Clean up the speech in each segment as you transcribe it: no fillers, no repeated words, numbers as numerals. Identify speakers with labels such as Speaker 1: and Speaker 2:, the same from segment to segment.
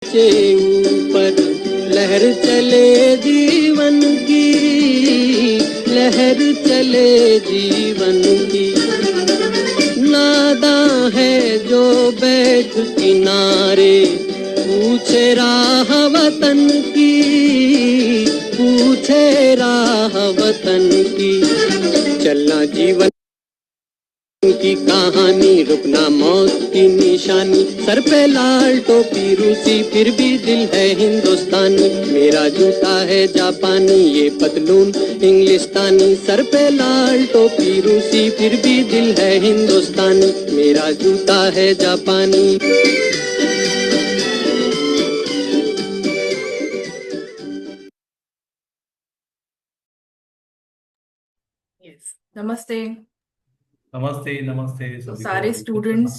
Speaker 1: ऊंचे ऊपर लहर चले जीवन की, लहर चले जीवन की। नादां है जो बैठ किनारे पूछे राह वतन की, पूछे राह वतन की। चलना जीवन की कहानी, रुकना मौत की निशानी। सर पे लाल टोपी रूसी, फिर भी दिल है हिंदुस्तानी। मेरा जूता है जापानी, ये पतलून इंग्लिस्तानी। सर पे लाल टोपी रूसी, फिर भी दिल है हिंदुस्तानी। मेरा जूता है जापानी।
Speaker 2: यस, नमस्ते।
Speaker 3: नमस्ते नमस्ते
Speaker 2: तो
Speaker 3: सभी
Speaker 2: सारे
Speaker 3: को।
Speaker 2: स्टूडेंट्स,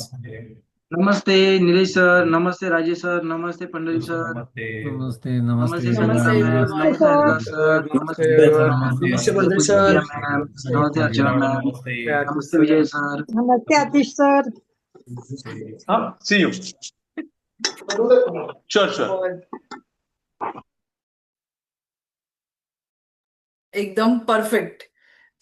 Speaker 4: नमस्ते नीलेश सर, नमस्ते राजेश सर, नमस्ते पंडित सर,
Speaker 3: नमस्ते
Speaker 5: नमस्ते
Speaker 4: नमस्ते
Speaker 5: नमस्ते
Speaker 4: संगीता
Speaker 2: नमस्ते
Speaker 4: मैम,
Speaker 2: everyone.
Speaker 4: नमस्ते हरिदास सर, नमस्ते
Speaker 3: नमस्ते
Speaker 4: पूजिया मैम, नमस्ते अर्चना मैम,
Speaker 3: नमस्ते
Speaker 4: नमस्ते विजय सर,
Speaker 6: नमस्ते आतिश सर।
Speaker 7: See you. Sure.
Speaker 2: एकदम परफेक्ट।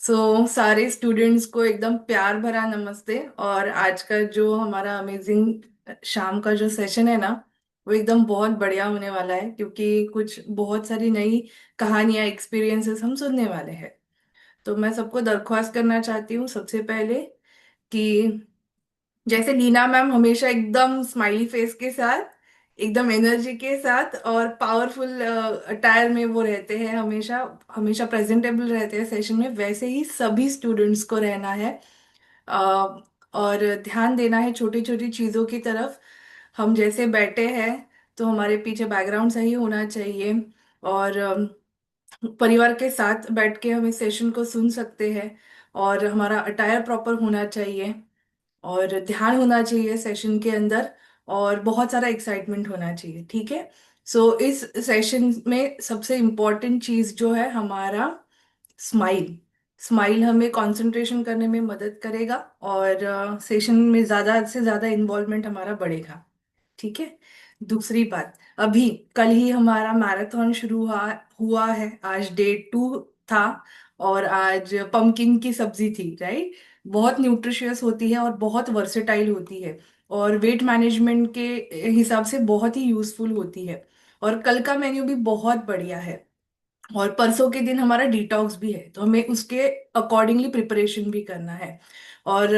Speaker 2: सारे स्टूडेंट्स को एकदम प्यार भरा नमस्ते। और आज का जो हमारा अमेजिंग शाम का जो सेशन है ना, वो एकदम बहुत बढ़िया होने वाला है, क्योंकि कुछ बहुत सारी नई कहानियां, एक्सपीरियंसेस हम सुनने वाले हैं। तो मैं सबको दरख्वास्त करना चाहती हूँ सबसे पहले कि जैसे लीना मैम हमेशा एकदम स्माइली फेस के साथ, एकदम एनर्जी के साथ और पावरफुल अटायर में वो रहते हैं, हमेशा हमेशा प्रेजेंटेबल रहते हैं सेशन में, वैसे ही सभी स्टूडेंट्स को रहना है। अ, और ध्यान देना है छोटी छोटी चीज़ों की तरफ। हम जैसे बैठे हैं तो हमारे पीछे बैकग्राउंड सही होना चाहिए, और परिवार के साथ बैठ के हम इस सेशन को सुन सकते हैं, और हमारा अटायर प्रॉपर होना चाहिए, और ध्यान होना चाहिए सेशन के अंदर, और बहुत सारा एक्साइटमेंट होना चाहिए। ठीक है। इस सेशन में सबसे इम्पोर्टेंट चीज जो है हमारा स्माइल। स्माइल हमें कंसंट्रेशन करने में मदद करेगा, और सेशन में ज्यादा से ज्यादा इन्वॉल्वमेंट हमारा बढ़ेगा। ठीक है। दूसरी बात, अभी कल ही हमारा मैराथन शुरू हुआ है, आज डे 2 था, और आज पंपकिन की सब्जी थी, राइट। बहुत न्यूट्रिशियस होती है और बहुत वर्सेटाइल होती है, और वेट मैनेजमेंट के हिसाब से बहुत ही यूजफुल होती है। और कल का मेन्यू भी बहुत बढ़िया है, और परसों के दिन हमारा डिटॉक्स भी है, तो हमें उसके अकॉर्डिंगली प्रिपरेशन भी करना है। और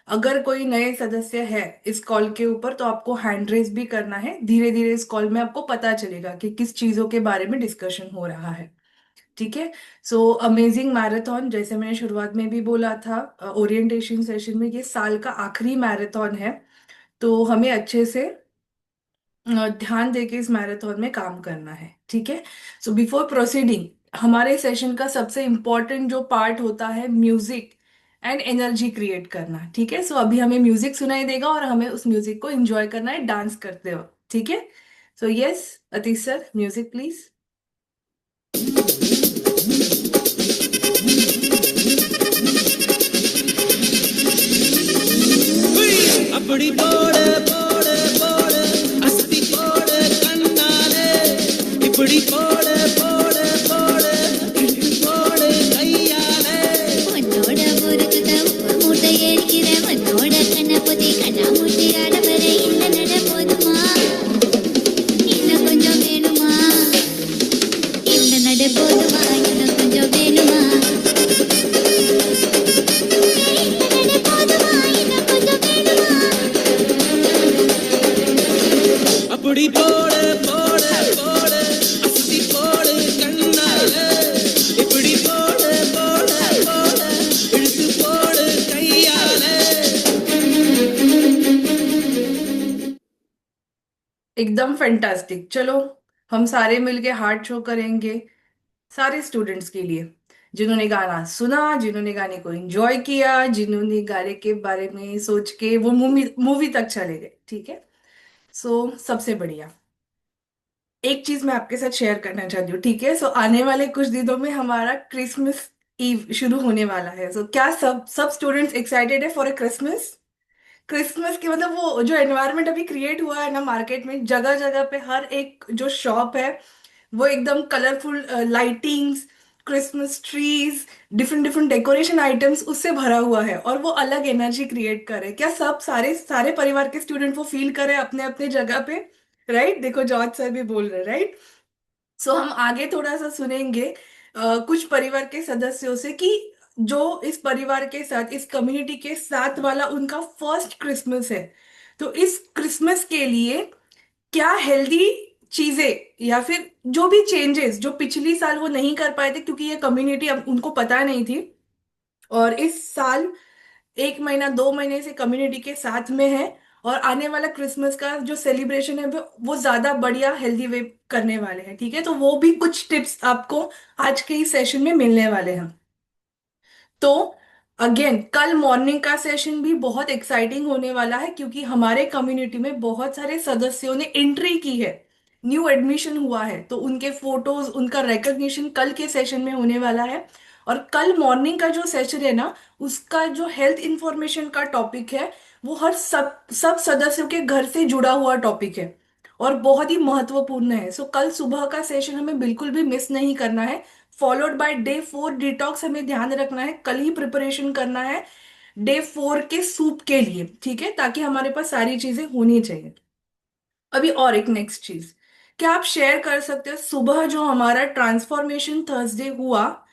Speaker 2: अगर कोई नए सदस्य है इस कॉल के ऊपर, तो आपको हैंड रेज भी करना है। धीरे धीरे इस कॉल में आपको पता चलेगा कि किस चीजों के बारे में डिस्कशन हो रहा है। ठीक है। अमेजिंग मैराथन, जैसे मैंने शुरुआत में भी बोला था, ओरिएंटेशन सेशन में, ये साल का आखिरी मैराथन है, तो हमें अच्छे से ध्यान देके इस मैराथन में काम करना है। ठीक है। बिफोर प्रोसीडिंग, हमारे सेशन का सबसे इम्पोर्टेंट जो पार्ट होता है म्यूजिक एंड एनर्जी क्रिएट करना। ठीक है। अभी हमें म्यूजिक सुनाई देगा और हमें उस म्यूजिक को एंजॉय करना है डांस करते हुए। ठीक है। Yes Atish sir, music please.
Speaker 1: अपनी बोड़े बोड़े बोड़े अस्ती बोड़े कन्नाले, इपड़ी बोड़े बोड़े बोड़े बोड़े कैयाले।
Speaker 8: உன்னோட ஊருக்குத உப்பு மூட்டை ஏறிக்கிற உன்னோட கண்ணபொதி கண்ணா மூட்டி ஆடவர இந்த நட போதுமா, இன்னும் கொஞ்சம் வேணுமா, இந்த நட போதுமா, இன்னும் கொஞ்சம் வேணுமா, இந்த நட போதுமா, இன்னும் கொஞ்சம் வேணுமா।
Speaker 1: अपनी बोड़े बोड़े बोड़े अस्ती बोड़े कन्नाले, इपड़ी बोड़े बोड़े बोड़े इழுத்து போடு கையாலே।
Speaker 2: एकदम फैंटास्टिक। चलो हम सारे मिलके हार्ट शो करेंगे सारे स्टूडेंट्स के लिए, जिन्होंने गाना सुना, जिन्होंने गाने को एंजॉय किया, जिन्होंने गाने के बारे में सोच के वो मूवी तक चले गए। ठीक है। सबसे बढ़िया एक चीज मैं आपके साथ शेयर करना चाहती हूँ। ठीक है। आने वाले कुछ दिनों में हमारा क्रिसमस ईव शुरू होने वाला है। क्या सब स्टूडेंट्स एक्साइटेड है फॉर अ क्रिसमस? क्रिसमस के मतलब वो जो एनवायरनमेंट अभी क्रिएट हुआ है ना मार्केट में, जगह जगह पे हर एक जो शॉप है वो एकदम colourful lightings, Christmas trees, different different decoration items उससे भरा हुआ है, और वो अलग एनर्जी क्रिएट करे। क्या सब सारे सारे परिवार के स्टूडेंट वो फील करे अपने अपने जगह पे? राइट, देखो जॉर्ज सर भी बोल रहे, राइट। सो हम आगे थोड़ा सा सुनेंगे कुछ परिवार के सदस्यों से कि जो इस परिवार के साथ, इस कम्युनिटी के साथ वाला उनका फर्स्ट क्रिसमस है, तो इस क्रिसमस के लिए क्या हेल्दी चीजें या फिर जो भी चेंजेस जो पिछली साल वो नहीं कर पाए थे क्योंकि ये कम्युनिटी अब उनको पता नहीं थी, और इस साल 1 महीना 2 महीने से कम्युनिटी के साथ में है, और आने वाला क्रिसमस का जो सेलिब्रेशन है वो ज्यादा बढ़िया हेल्दी वे करने वाले हैं, ठीक है। तो वो भी कुछ टिप्स आपको आज के इस सेशन में मिलने वाले हैं। तो अगेन कल मॉर्निंग का सेशन भी बहुत एक्साइटिंग होने वाला है क्योंकि हमारे कम्युनिटी में बहुत सारे सदस्यों ने एंट्री की है, न्यू एडमिशन हुआ है, तो उनके फोटोज, उनका रिकॉग्निशन कल के सेशन में होने वाला है। और कल मॉर्निंग का जो सेशन है ना, उसका जो हेल्थ इंफॉर्मेशन का टॉपिक है वो हर सब सब सदस्यों के घर से जुड़ा हुआ टॉपिक है और बहुत ही महत्वपूर्ण है। सो कल सुबह का सेशन हमें बिल्कुल भी मिस नहीं करना है। फॉलोड बाय डे 4 डिटॉक्स, हमें ध्यान रखना है, कल ही प्रिपरेशन करना है डे 4 के सूप के लिए, ठीक है, ताकि हमारे पास सारी चीजें होनी चाहिए। अभी और एक नेक्स्ट चीज, क्या आप शेयर कर सकते हो सुबह जो हमारा ट्रांसफॉर्मेशन थर्सडे हुआ,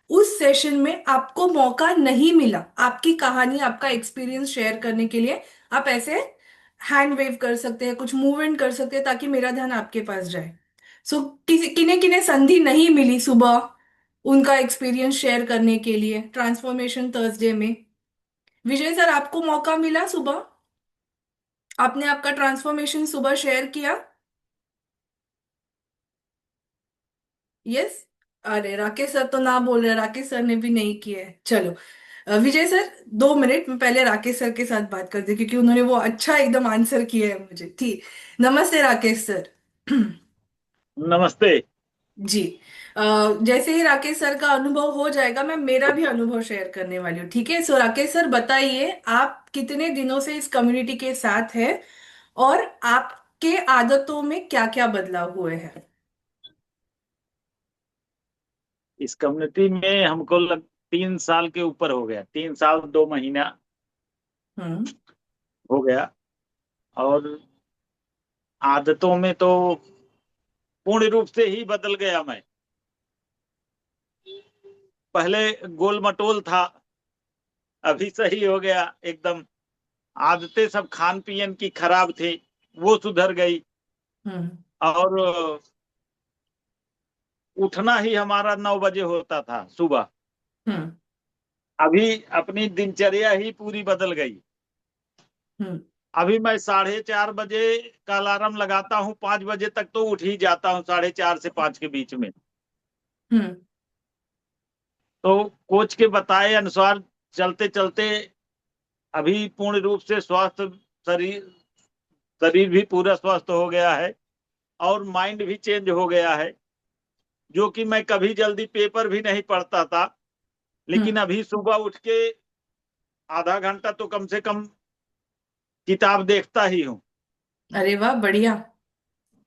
Speaker 2: उस सेशन में आपको मौका नहीं मिला आपकी कहानी, आपका एक्सपीरियंस शेयर करने के लिए? आप ऐसे हैंड वेव कर सकते हैं, कुछ मूवमेंट कर सकते हैं ताकि मेरा ध्यान आपके पास जाए। सो किसी किन्हें किन्हें संधि नहीं मिली सुबह उनका एक्सपीरियंस शेयर करने के लिए ट्रांसफॉर्मेशन थर्सडे में? विजय सर, आपको मौका मिला सुबह? आपने आपका ट्रांसफॉर्मेशन सुबह शेयर किया? यस। अरे राकेश सर तो ना बोल रहे, राकेश सर ने भी नहीं किया है। चलो विजय सर, 2 मिनट में पहले राकेश सर के साथ बात करते क्योंकि उन्होंने वो अच्छा एकदम आंसर किया है मुझे, ठीक। नमस्ते राकेश सर।
Speaker 5: नमस्ते।
Speaker 2: जी। जैसे ही राकेश सर का अनुभव हो जाएगा मैं मेरा भी अनुभव शेयर करने वाली हूँ, ठीक है। सो राकेश सर बताइए, आप कितने दिनों से इस कम्युनिटी के साथ हैं और आपके आदतों में क्या क्या बदलाव हुए हैं?
Speaker 5: इस कम्युनिटी में हमको 3 साल के ऊपर हो गया, 3 साल 2 महीना
Speaker 2: हम्म।
Speaker 5: हो गया। और आदतों में तो पूर्ण रूप से ही बदल गया मैं। पहले गोल मटोल था, अभी सही हो गया एकदम। आदतें सब खान पीन की खराब थी, वो सुधर गई।
Speaker 2: हम्म।
Speaker 5: और उठना ही हमारा 9 बजे होता था सुबह।
Speaker 2: हम्म।
Speaker 5: अभी अपनी दिनचर्या ही पूरी बदल गई।
Speaker 2: हम्म।
Speaker 5: अभी मैं 4:30 बजे का अलार्म लगाता हूँ, 5 बजे तक तो उठ ही जाता हूँ, 4:30 से 5 के बीच में।
Speaker 2: हम्म।
Speaker 5: तो कोच के बताए अनुसार चलते चलते अभी पूर्ण रूप से स्वस्थ, शरीर शरीर भी पूरा स्वस्थ हो गया है और माइंड भी चेंज हो गया है। जो कि मैं कभी जल्दी पेपर भी नहीं पढ़ता था, लेकिन
Speaker 2: हम्म।
Speaker 5: अभी सुबह उठ के आधा घंटा तो कम से कम किताब देखता ही हूँ।
Speaker 2: अरे वाह, बढ़िया।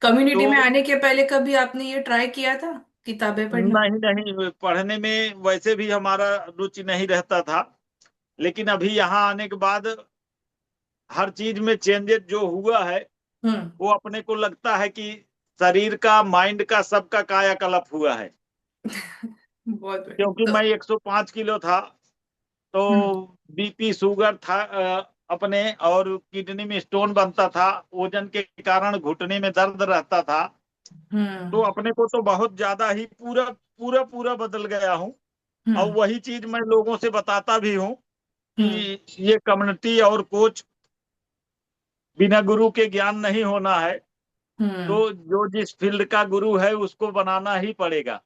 Speaker 2: कम्युनिटी
Speaker 5: तो
Speaker 2: में आने के पहले कभी आपने ये ट्राई किया था किताबें पढ़ना?
Speaker 5: नहीं नहीं, पढ़ने में वैसे भी हमारा रुचि नहीं रहता था, लेकिन अभी यहाँ आने के बाद हर चीज में चेंजेस जो हुआ है,
Speaker 2: हम्म।
Speaker 5: वो अपने को लगता है कि शरीर का, माइंड का, सबका कायाकल्प हुआ है।
Speaker 2: बहुत बढ़िया।
Speaker 5: क्योंकि
Speaker 2: तो
Speaker 5: मैं 105 किलो था, तो
Speaker 2: हम्म।
Speaker 5: बीपी शुगर था अपने, और किडनी में स्टोन बनता था, वजन के कारण घुटने में दर्द रहता था। तो
Speaker 2: हम्म।
Speaker 5: अपने को तो बहुत ज्यादा ही पूरा पूरा पूरा बदल गया हूँ। और
Speaker 2: हम्म।
Speaker 5: वही चीज मैं लोगों से बताता भी हूँ
Speaker 2: हम्म।
Speaker 5: कि ये कम्युनिटी और कोच बिना गुरु के ज्ञान नहीं होना है। तो
Speaker 2: हम्म।
Speaker 5: जो जिस फील्ड का गुरु है उसको बनाना ही पड़ेगा,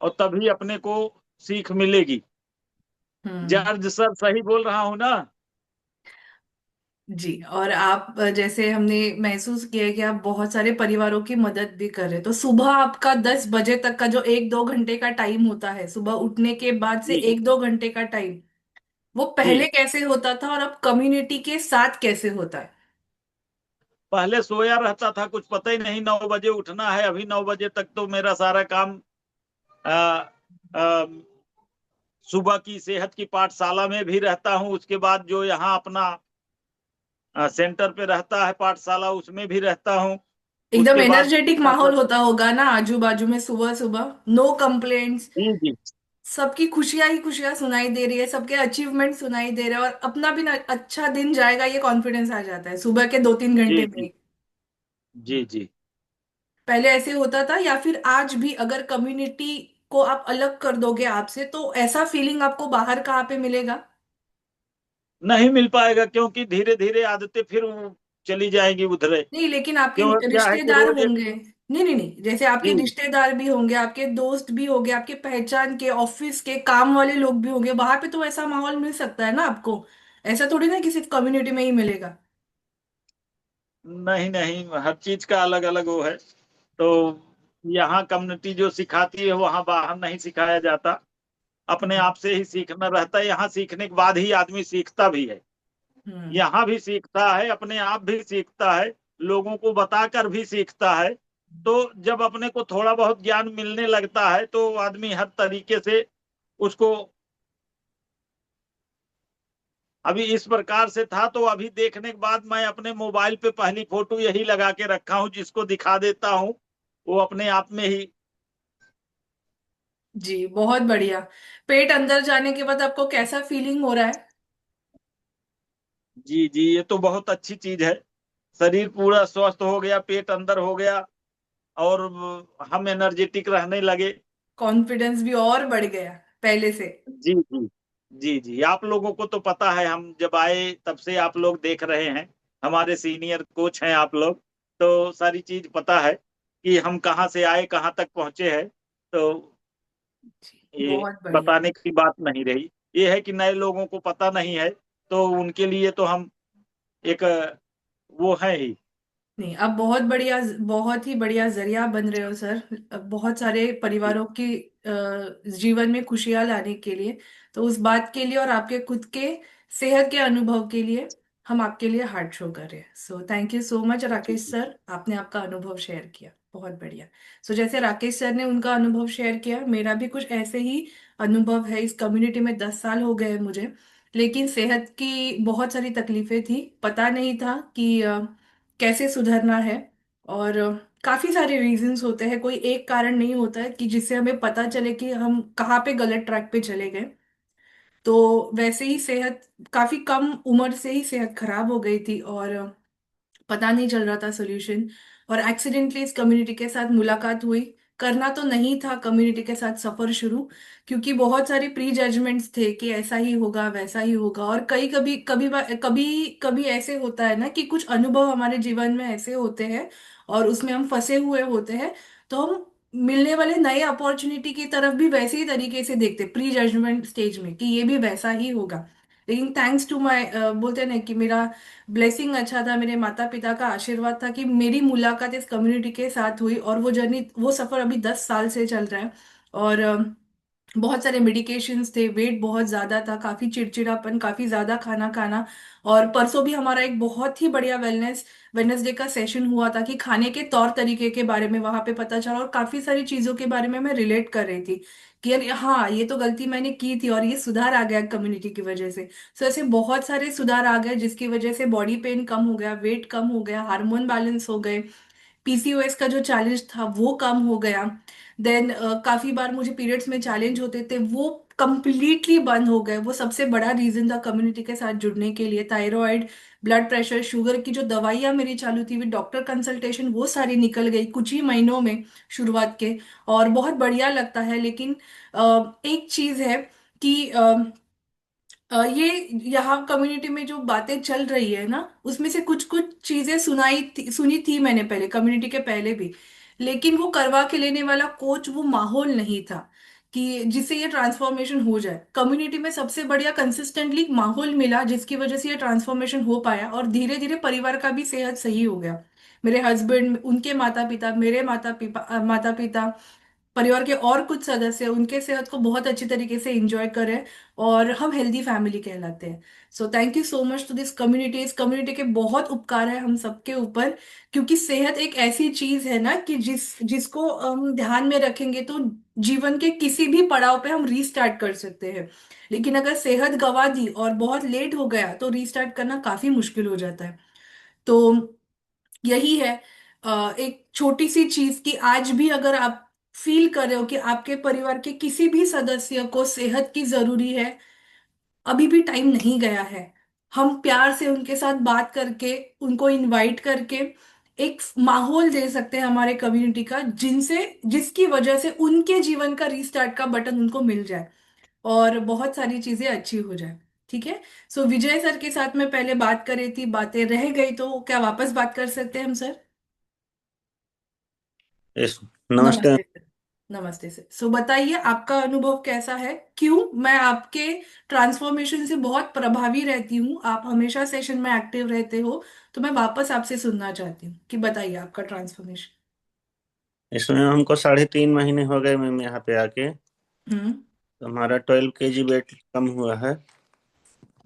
Speaker 5: और तभी अपने को सीख मिलेगी।
Speaker 2: हम्म।
Speaker 5: जॉर्ज सर सही बोल रहा हूँ ना?
Speaker 2: जी, और आप जैसे हमने महसूस किया है कि आप बहुत सारे परिवारों की मदद भी कर रहे हैं, तो सुबह आपका 10 बजे तक का जो 1-2 घंटे का टाइम होता है, सुबह उठने के बाद से
Speaker 5: जी
Speaker 2: 1-2 घंटे का टाइम, वो
Speaker 5: जी।
Speaker 2: पहले कैसे होता था और अब कम्युनिटी के साथ कैसे होता है?
Speaker 5: पहले सोया रहता था, कुछ पता ही नहीं, 9 बजे उठना है। अभी 9 बजे तक तो मेरा सारा काम आ, आ, सुबह की सेहत की पाठशाला में भी रहता हूँ, उसके बाद जो यहाँ अपना सेंटर पे रहता है पाठशाला, उसमें भी रहता हूँ।
Speaker 2: एकदम
Speaker 5: उसके बाद
Speaker 2: एनर्जेटिक माहौल होता होगा ना आजू बाजू में, सुबह सुबह नो कंप्लेंट्स,
Speaker 5: जी जी
Speaker 2: सबकी खुशियां ही खुशियां सुनाई दे रही है, सबके अचीवमेंट सुनाई दे रहे हैं, और अपना भी ना अच्छा दिन जाएगा ये कॉन्फिडेंस आ जाता है सुबह के 2-3 घंटे
Speaker 5: जी
Speaker 2: में
Speaker 5: जी
Speaker 2: ही।
Speaker 5: जी जी।
Speaker 2: पहले ऐसे होता था, या फिर आज भी अगर कम्युनिटी को आप अलग कर दोगे आपसे, तो ऐसा फीलिंग आपको बाहर कहाँ पे मिलेगा?
Speaker 5: नहीं मिल पाएगा, क्योंकि धीरे धीरे आदतें फिर वो चली जाएंगी उधरे।
Speaker 2: नहीं, लेकिन आपके
Speaker 5: क्यों, क्या है कि
Speaker 2: रिश्तेदार
Speaker 5: रोज एक।
Speaker 2: होंगे। नहीं नहीं नहीं, जैसे आपके
Speaker 5: जी
Speaker 2: रिश्तेदार भी होंगे, आपके दोस्त भी होंगे, आपके पहचान के ऑफिस के काम वाले लोग भी होंगे, वहां पे तो ऐसा माहौल मिल सकता है ना आपको। ऐसा थोड़ी ना कि सिर्फ कम्युनिटी में ही मिलेगा।
Speaker 5: नहीं नहीं, हर चीज का अलग अलग वो है। तो यहाँ कम्युनिटी जो सिखाती है वहाँ बाहर नहीं सिखाया जाता। अपने आप से ही सीखना रहता है, यहाँ सीखने के बाद ही आदमी सीखता भी है।
Speaker 2: हम्म।
Speaker 5: यहाँ भी सीखता है, अपने आप भी सीखता है, लोगों को बताकर भी सीखता है। तो जब अपने को थोड़ा बहुत ज्ञान मिलने लगता है तो आदमी हर तरीके से उसको, अभी इस प्रकार से था तो अभी देखने के बाद मैं अपने मोबाइल पे पहली फोटो यही लगा के रखा हूँ, जिसको दिखा देता हूँ वो अपने आप में ही।
Speaker 2: जी, बहुत बढ़िया। पेट अंदर जाने के बाद आपको कैसा फीलिंग हो रहा है?
Speaker 5: जी जी, ये तो बहुत अच्छी चीज है। शरीर पूरा स्वस्थ हो गया, पेट अंदर हो गया, और हम एनर्जेटिक रहने लगे।
Speaker 2: कॉन्फिडेंस भी और बढ़ गया पहले से।
Speaker 5: जी जी जी जी। आप लोगों को तो पता है, हम जब आए तब से आप लोग देख रहे हैं, हमारे सीनियर कोच हैं आप लोग, तो सारी चीज पता है कि हम कहाँ से आए कहाँ तक पहुंचे हैं। तो
Speaker 2: जी,
Speaker 5: ये
Speaker 2: बहुत बढ़िया।
Speaker 5: बताने की बात नहीं रही। ये है कि नए लोगों को पता नहीं है, तो उनके लिए तो हम एक वो है ही।
Speaker 2: नहीं, अब बहुत बढ़िया, बहुत ही बढ़िया जरिया बन रहे हो सर, अब बहुत सारे परिवारों की जीवन में खुशियां लाने के लिए। तो उस बात के लिए और आपके खुद के सेहत के अनुभव के लिए हम आपके लिए हार्ट शो कर रहे हैं। So thank you so much Rakesh sir, आपने आपका अनुभव शेयर किया, बहुत बढ़िया। सो जैसे राकेश सर ने उनका अनुभव शेयर किया, मेरा भी कुछ ऐसे ही अनुभव है। इस कम्युनिटी में 10 साल हो गए मुझे, लेकिन सेहत की बहुत सारी तकलीफें थी, पता नहीं था कि कैसे सुधरना है। और काफी सारे रीजंस होते हैं, कोई एक कारण नहीं होता है कि जिससे हमें पता चले कि हम कहाँ पे गलत ट्रैक पे चले गए। तो वैसे ही सेहत, काफी कम उम्र से ही सेहत खराब हो गई थी, और पता नहीं चल रहा था सोल्यूशन। और एक्सीडेंटली इस कम्युनिटी के साथ मुलाकात हुई। करना तो नहीं था कम्युनिटी के साथ सफर शुरू, क्योंकि बहुत सारे प्री जजमेंट्स थे कि ऐसा ही होगा वैसा ही होगा। और कई कभी कभी कभी कभी ऐसे होता है ना कि कुछ अनुभव हमारे जीवन में ऐसे होते हैं और उसमें हम फंसे हुए होते हैं, तो हम मिलने वाले नए अपॉर्चुनिटी की तरफ भी वैसे ही तरीके से देखते, प्री जजमेंट स्टेज में, कि ये भी वैसा ही होगा। लेकिन थैंक्स टू माय, बोलते हैं ना कि मेरा ब्लेसिंग अच्छा था, मेरे माता पिता का आशीर्वाद था कि मेरी मुलाकात इस कम्युनिटी के साथ हुई, और वो जर्नी, वो सफर अभी 10 साल से चल रहा है। और बहुत सारे मेडिकेशंस थे, वेट बहुत ज्यादा था, काफी चिड़चिड़ापन, काफी ज्यादा खाना खाना। और परसों भी हमारा एक बहुत ही बढ़िया वेडनेसडे का सेशन हुआ था, कि खाने के तौर तरीके के बारे में वहां पे पता चला, और काफी सारी चीजों के बारे में मैं रिलेट कर रही थी कि यार हाँ, ये तो गलती मैंने की थी और ये सुधार आ गया कम्युनिटी की वजह से। सो ऐसे बहुत सारे सुधार आ गए, जिसकी वजह से बॉडी पेन कम हो गया, वेट कम हो गया, हार्मोन बैलेंस हो गए, पीसीओएस का जो चैलेंज था वो कम हो गया। देन काफी बार मुझे पीरियड्स में चैलेंज होते थे, वो कंप्लीटली बंद हो गए। वो सबसे बड़ा रीजन था कम्युनिटी के साथ जुड़ने के लिए। थायराइड, ब्लड प्रेशर, शुगर की जो दवाइयाँ मेरी चालू थी विद डॉक्टर कंसल्टेशन, वो सारी निकल गई कुछ ही महीनों में, शुरुआत के। और बहुत बढ़िया लगता है। लेकिन एक चीज है कि ये यहाँ कम्युनिटी में जो बातें चल रही है ना, उसमें से कुछ कुछ चीजें सुनी थी मैंने पहले, कम्युनिटी के पहले भी। लेकिन वो करवा के लेने वाला कोच, वो माहौल नहीं था कि जिससे ये ट्रांसफॉर्मेशन हो जाए। कम्युनिटी में सबसे बढ़िया कंसिस्टेंटली माहौल मिला, जिसकी वजह से ये ट्रांसफॉर्मेशन हो पाया, और धीरे धीरे परिवार का भी सेहत सही हो गया। मेरे हस्बैंड, उनके माता पिता, मेरे माता पिता, परिवार के और कुछ सदस्य उनके सेहत को बहुत अच्छी तरीके से एंजॉय करें, और हम हेल्दी फैमिली कहलाते हैं। So thank you so much to this community. इस कम्युनिटी के बहुत उपकार है हम सबके ऊपर, क्योंकि सेहत एक ऐसी चीज है ना कि जिसको हम ध्यान में रखेंगे तो जीवन के किसी भी पड़ाव पे हम रीस्टार्ट कर सकते हैं। लेकिन अगर सेहत गंवा दी और बहुत लेट हो गया तो रीस्टार्ट करना काफी मुश्किल हो जाता है। तो यही है एक छोटी सी चीज कि आज भी अगर आप फील कर रहे हो कि आपके परिवार के किसी भी सदस्य को सेहत की जरूरी है, अभी भी टाइम नहीं गया है। हम प्यार से उनके साथ बात करके, उनको इनवाइट करके एक माहौल दे सकते हैं हमारे कम्युनिटी का, जिनसे जिसकी वजह से उनके जीवन का रीस्टार्ट का बटन उनको मिल जाए और बहुत सारी चीजें अच्छी हो जाए। ठीक है। सो विजय सर के साथ में पहले बात कर रही थी, बातें रह गई, तो क्या वापस बात कर सकते हैं हम सर?
Speaker 6: यस, नमस्ते।
Speaker 2: नमस्ते सर। नमस्ते सर। सो बताइए आपका अनुभव कैसा है, क्यों मैं आपके ट्रांसफॉर्मेशन से बहुत प्रभावी रहती हूँ, आप हमेशा सेशन में एक्टिव रहते हो, तो मैं वापस आपसे सुनना चाहती हूँ कि बताइए आपका ट्रांसफॉर्मेशन।
Speaker 6: इसमें हमको 3.5 महीने हो गए मैम यहाँ पे आके।
Speaker 2: हम्म।
Speaker 6: तो हमारा 12 kg वेट कम हुआ है।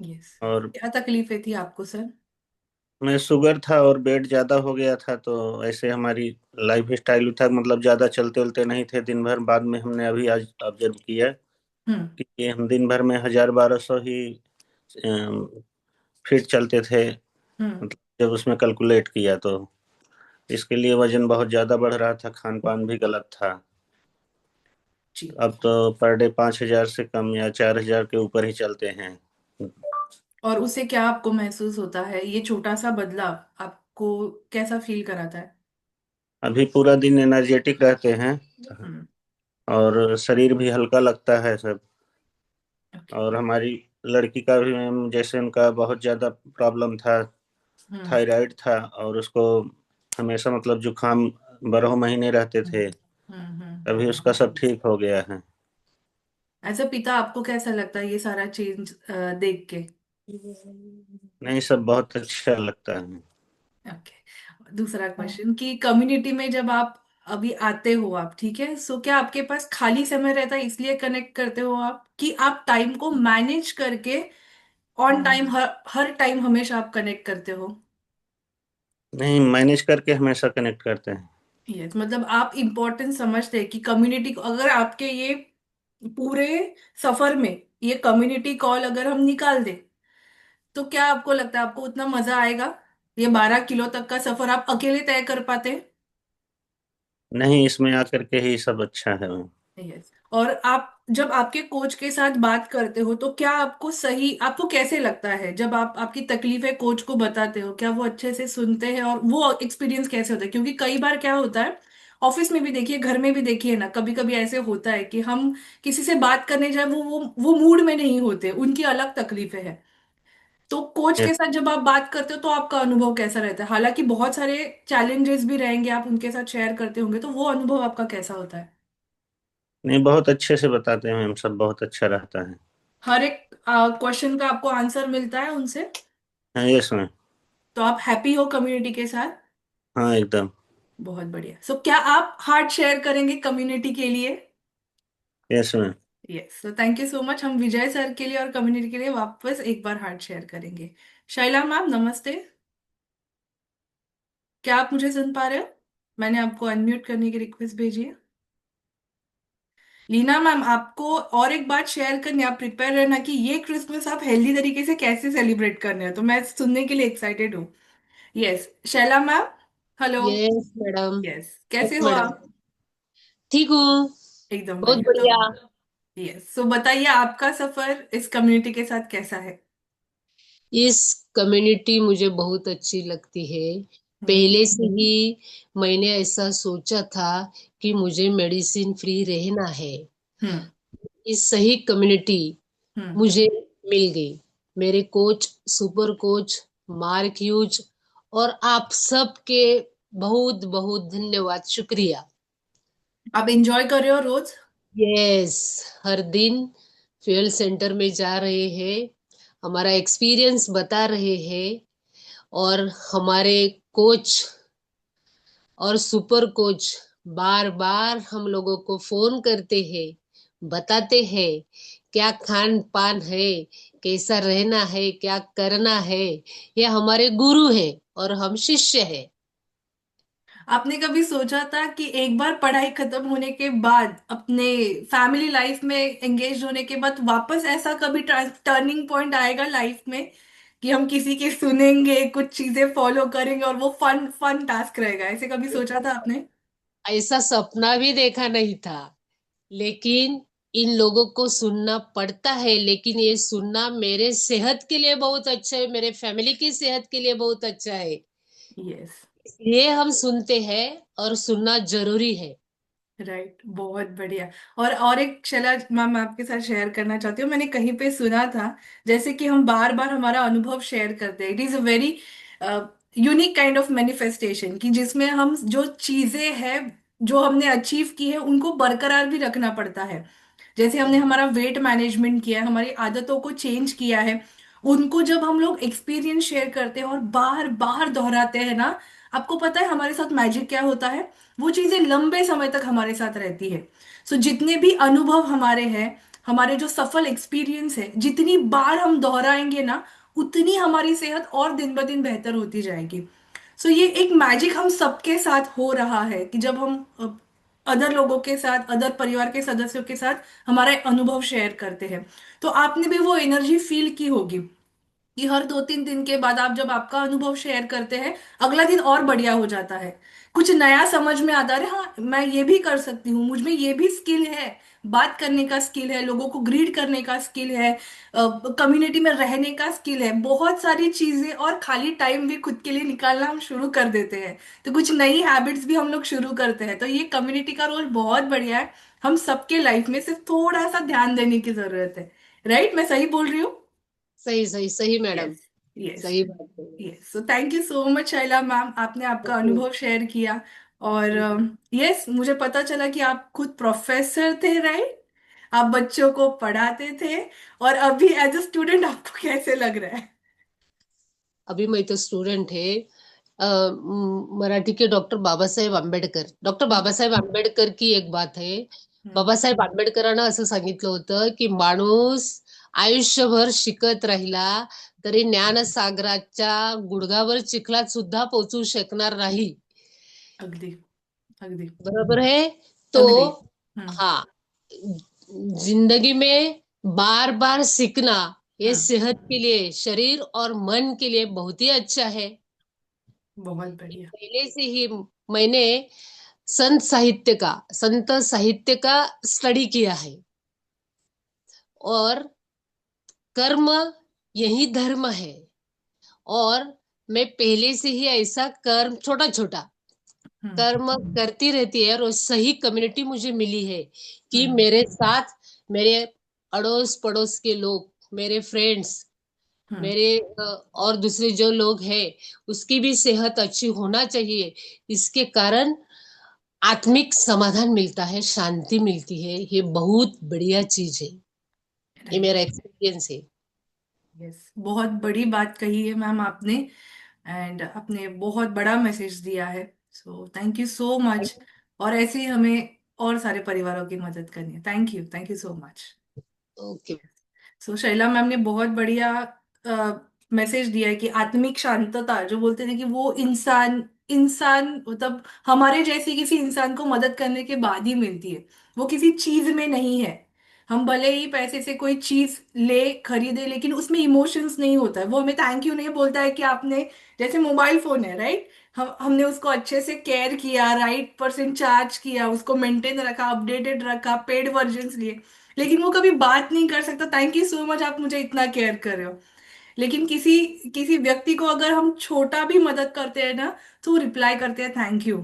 Speaker 2: यस।
Speaker 6: और
Speaker 2: क्या तकलीफें थी आपको सर?
Speaker 6: मैं शुगर था और वेट ज्यादा हो गया था, तो ऐसे हमारी लाइफ स्टाइल था, मतलब ज्यादा चलते उलते नहीं थे दिन भर। बाद में हमने अभी आज ऑब्जर्व किया
Speaker 2: हम्म।
Speaker 6: कि ये हम दिन भर में 1000-1200 ही फीट चलते थे,
Speaker 2: हम्म।
Speaker 6: मतलब जब उसमें कैलकुलेट किया तो इसके लिए वजन बहुत ज्यादा बढ़ रहा था, खान पान भी गलत था।
Speaker 2: जी।
Speaker 6: अब तो पर डे 5,000 से कम या 4,000 के ऊपर ही चलते हैं।
Speaker 2: और उससे क्या आपको महसूस होता है, ये छोटा सा बदलाव आपको कैसा फील कराता है?
Speaker 6: अभी पूरा दिन एनर्जेटिक रहते हैं
Speaker 2: हम्म।
Speaker 6: और शरीर भी हल्का लगता है सब।
Speaker 2: ओके।
Speaker 6: और हमारी लड़की का भी मैम, जैसे उनका बहुत ज़्यादा प्रॉब्लम था,
Speaker 2: हम्म।
Speaker 6: थायराइड था, और उसको हमेशा मतलब जुकाम 12 महीने रहते
Speaker 2: हम्म।
Speaker 6: थे। अभी
Speaker 2: हम्म।
Speaker 6: उसका सब ठीक हो गया है।
Speaker 2: एज अ पिता आपको कैसा लगता है ये सारा चेंज देख के?
Speaker 6: नहीं, सब बहुत अच्छा लगता है।
Speaker 2: ओके। दूसरा क्वेश्चन कि कम्युनिटी में जब आप अभी आते हो आप, ठीक है, सो क्या आपके पास खाली समय रहता है इसलिए कनेक्ट करते हो आप, कि आप टाइम को मैनेज करके ऑन टाइम हर टाइम हमेशा आप कनेक्ट करते हो?
Speaker 6: नहीं, मैनेज करके हमेशा कनेक्ट करते हैं।
Speaker 2: यस, मतलब आप इम्पोर्टेंस समझते हैं कि कम्युनिटी को, अगर आपके ये पूरे सफर में ये कम्युनिटी कॉल अगर हम निकाल दें, तो क्या आपको लगता है आपको उतना मजा आएगा? ये 12 किलो तक का सफर आप अकेले तय कर पाते हैं?
Speaker 6: नहीं, इसमें आकर के ही सब अच्छा है मैम।
Speaker 2: यस। और आप जब आपके कोच के साथ बात करते हो तो क्या आपको कैसे लगता है जब आप आपकी तकलीफें कोच को बताते हो, क्या वो अच्छे से सुनते हैं, और वो एक्सपीरियंस कैसे होता है? क्योंकि कई बार क्या होता है, ऑफिस में भी देखिए, घर में भी देखिए ना, कभी कभी ऐसे होता है कि हम किसी से बात करने जाए, वो मूड में नहीं होते, उनकी अलग तकलीफें हैं। तो कोच
Speaker 6: ये-
Speaker 2: के साथ जब आप बात करते हो तो आपका अनुभव कैसा रहता है? हालांकि बहुत सारे चैलेंजेस भी रहेंगे, आप उनके साथ शेयर करते होंगे, तो वो अनुभव आपका कैसा होता है?
Speaker 6: नहीं, बहुत अच्छे से बताते हैं मैम, सब बहुत अच्छा रहता है।
Speaker 2: हर एक क्वेश्चन का आपको आंसर मिलता है उनसे?
Speaker 6: हाँ, यस मैम।
Speaker 2: तो आप हैप्पी हो कम्युनिटी के साथ?
Speaker 6: हाँ, एकदम।
Speaker 2: बहुत बढ़िया। सो क्या आप हार्ट शेयर करेंगे कम्युनिटी के लिए?
Speaker 6: Yes ma'am.
Speaker 2: यस। तो थैंक यू सो मच। हम विजय सर के लिए और कम्युनिटी के लिए वापस एक बार हार्ट शेयर करेंगे। शैला मैम नमस्ते। क्या आप मुझे सुन पा रहे हो? मैंने आपको अनम्यूट करने की रिक्वेस्ट भेजी है। लीना मैम आपको और एक बात शेयर करनी है, आप प्रिपेयर रहना कि ये क्रिसमस आप हेल्दी तरीके से कैसे सेलिब्रेट करने हैं, तो मैं सुनने के लिए एक्साइटेड हूँ। Yes. Shaila ma'am. Hello.
Speaker 9: Yes madam.
Speaker 2: Yes, कैसे
Speaker 9: यस
Speaker 2: हो
Speaker 9: मैडम।
Speaker 2: आप?
Speaker 9: ठीक हूँ।
Speaker 2: एकदम
Speaker 9: बहुत
Speaker 2: बढ़िया। तो
Speaker 9: बढ़िया।
Speaker 2: यस, सो बताइए आपका सफर इस कम्युनिटी के साथ कैसा है?
Speaker 9: इस कम्युनिटी मुझे बहुत अच्छी लगती है।
Speaker 2: हम्म।
Speaker 9: पहले से ही मैंने ऐसा सोचा था कि मुझे मेडिसिन फ्री रहना है।
Speaker 2: हम्म।
Speaker 9: इस सही कम्युनिटी
Speaker 2: हम्म।
Speaker 9: मुझे मिल गई। मेरे coach, super coach mark huge और आप सबके बहुत बहुत धन्यवाद, शुक्रिया।
Speaker 2: आप एंजॉय कर रहे हो रोज?
Speaker 9: यस, हर दिन फ्यूल सेंटर में जा रहे हैं, हमारा एक्सपीरियंस बता रहे हैं, और हमारे कोच और सुपर कोच बार बार हम लोगों को फोन करते हैं, बताते हैं क्या खान पान है, कैसा रहना है, क्या करना है। ये हमारे गुरु है और हम शिष्य है।
Speaker 2: आपने कभी सोचा था कि एक बार पढ़ाई खत्म होने के बाद अपने फैमिली लाइफ में एंगेज होने के बाद वापस ऐसा कभी टर्निंग पॉइंट आएगा लाइफ में कि हम किसी की सुनेंगे, कुछ चीजें फॉलो करेंगे और वो फन फन टास्क रहेगा? ऐसे कभी सोचा था आपने?
Speaker 9: ऐसा सपना भी देखा नहीं था, लेकिन इन लोगों को सुनना पड़ता है। लेकिन ये सुनना मेरे सेहत के लिए बहुत अच्छा है, मेरे फैमिली की सेहत के लिए बहुत अच्छा है।
Speaker 2: यस।
Speaker 9: इसलिए हम सुनते हैं और सुनना जरूरी है।
Speaker 2: राइट, बहुत बढ़िया। और एक शैला मैम आपके साथ शेयर करना चाहती हूँ, मैंने कहीं पे सुना था जैसे कि हम बार बार हमारा अनुभव शेयर करते हैं, it is a very unique kind of manifestation, कि जिसमें हम जो चीजें हैं जो हमने अचीव की है उनको बरकरार भी रखना पड़ता है। जैसे हमने हमारा वेट मैनेजमेंट किया है, हमारी आदतों को चेंज किया है, उनको जब हम लोग एक्सपीरियंस शेयर करते हैं और बार बार दोहराते हैं ना, आपको पता है हमारे साथ मैजिक क्या होता है? वो चीजें लंबे समय तक हमारे साथ रहती है। सो जितने भी अनुभव हमारे हैं, हमारे जो सफल एक्सपीरियंस है, जितनी बार हम दोहराएंगे ना, उतनी हमारी सेहत और दिन ब दिन बेहतर होती जाएगी। सो ये एक मैजिक हम सबके साथ हो रहा है कि जब हम अदर लोगों के साथ, अदर परिवार के सदस्यों के साथ हमारा अनुभव शेयर करते हैं। तो आपने भी वो एनर्जी फील की होगी कि हर 2-3 दिन के बाद आप जब आपका अनुभव शेयर करते हैं, अगला दिन और बढ़िया हो जाता है। कुछ नया समझ में आता है, हाँ मैं ये भी कर सकती हूँ, मुझ में ये भी स्किल है, बात करने का स्किल है, लोगों को ग्रीट करने का स्किल है, कम्युनिटी में रहने का स्किल है, बहुत सारी चीजें। और खाली टाइम भी खुद के लिए निकालना हम शुरू कर देते हैं, तो कुछ नई हैबिट्स भी हम लोग शुरू करते हैं। तो ये कम्युनिटी का रोल बहुत बढ़िया है, हम सबके लाइफ में सिर्फ थोड़ा सा ध्यान देने की जरूरत है। राइट, मैं सही बोल रही हूँ?
Speaker 9: सही सही सही मैडम।
Speaker 2: यस। यस।
Speaker 9: सही बात है।
Speaker 2: Yes, so thank you so much Shaila ma'am, आपने आपका अनुभव शेयर किया। और यस, मुझे पता चला कि आप खुद प्रोफेसर थे, राइट? आप बच्चों को पढ़ाते थे, और अभी एज अ स्टूडेंट आपको कैसे लग रहा है?
Speaker 9: अभी मैं तो स्टूडेंट है मराठी के डॉक्टर बाबासाहेब आंबेडकर। डॉक्टर बाबासाहेब आंबेडकर की एक बात है,
Speaker 2: हम्म,
Speaker 9: बाबासाहेब आंबेडकरांना असं सांगितलं होतं की माणूस आयुष्यभर शिकत राहिला तरी ज्ञानसागराच्या गुडघावर चिखलात सुद्धा पोहोचू शकणार नाही।
Speaker 2: अगदी, अगदी,
Speaker 9: बरोबर है? तो
Speaker 2: अगदी। हम्म,
Speaker 9: हाँ, जिंदगी में बार बार सीखना ये
Speaker 2: हम्म,
Speaker 9: सेहत के लिए, शरीर और मन के लिए बहुत ही अच्छा है।
Speaker 2: बहुत बढ़िया।
Speaker 9: पहले से ही मैंने संत साहित्य का स्टडी किया है। और कर्म यही धर्म है। और मैं पहले से ही ऐसा कर्म छोटा छोटा
Speaker 2: हम्म,
Speaker 9: कर्म करती रहती है, और सही कम्युनिटी मुझे मिली है कि
Speaker 2: हम्म,
Speaker 9: मेरे साथ मेरे अड़ोस पड़ोस के लोग, मेरे फ्रेंड्स,
Speaker 2: हम्म।
Speaker 9: मेरे और दूसरे जो लोग हैं उसकी भी सेहत अच्छी होना चाहिए। इसके कारण आत्मिक समाधान मिलता है, शांति मिलती है। ये बहुत बढ़िया चीज है। ये
Speaker 2: राइट।
Speaker 9: मेरा एक्सपीरियंस है।
Speaker 2: यस, बहुत बड़ी बात कही है मैम आपने, एंड आपने बहुत बड़ा मैसेज दिया है। So thank you so much. और ऐसे ही हमें और सारे परिवारों की मदद करनी है। Thank you so much.
Speaker 9: Okay.
Speaker 2: So Shaila ma'am ने बहुत बढ़िया मैसेज दिया है कि आत्मिक शांतता, जो बोलते हैं कि वो इंसान इंसान मतलब हमारे जैसे किसी इंसान को मदद करने के बाद ही मिलती है, वो किसी चीज में नहीं है। हम भले ही पैसे से कोई चीज ले खरीदे, लेकिन उसमें इमोशंस नहीं होता है, वो हमें थैंक यू नहीं बोलता है कि आपने, जैसे मोबाइल फोन है, राइट? हमने उसको अच्छे से केयर किया, राइट परसेंट चार्ज किया, उसको मेंटेन रखा, अपडेटेड रखा, पेड वर्जन्स लिए, लेकिन वो कभी बात नहीं कर सकता, थैंक यू सो मच आप मुझे इतना केयर कर रहे हो। लेकिन किसी किसी व्यक्ति को अगर हम छोटा भी मदद करते हैं ना, तो वो रिप्लाई करते हैं थैंक यू,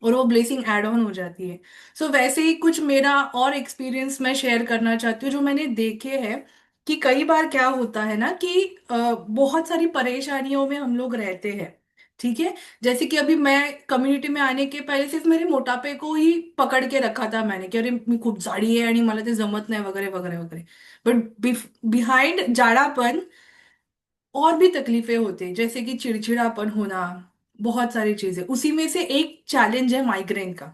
Speaker 2: और वो ब्लेसिंग ऐड ऑन हो जाती है। सो वैसे ही कुछ मेरा और एक्सपीरियंस मैं शेयर करना चाहती हूँ जो मैंने देखे हैं, कि कई बार क्या होता है ना कि बहुत सारी परेशानियों में हम लोग रहते हैं, ठीक है? जैसे कि अभी मैं कम्युनिटी में आने के पहले सिर्फ मेरे मोटापे को ही पकड़ के रखा था मैंने, कि अरे मी खूप जाडी आहे आणि मला ते जमत नाही वगैरे वगैरे वगैरे। बट बिहाइंड जाड़ापन और भी तकलीफें होती हैं, जैसे कि चिड़चिड़ापन होना, बहुत सारी चीजें। उसी में से एक चैलेंज है माइग्रेन का।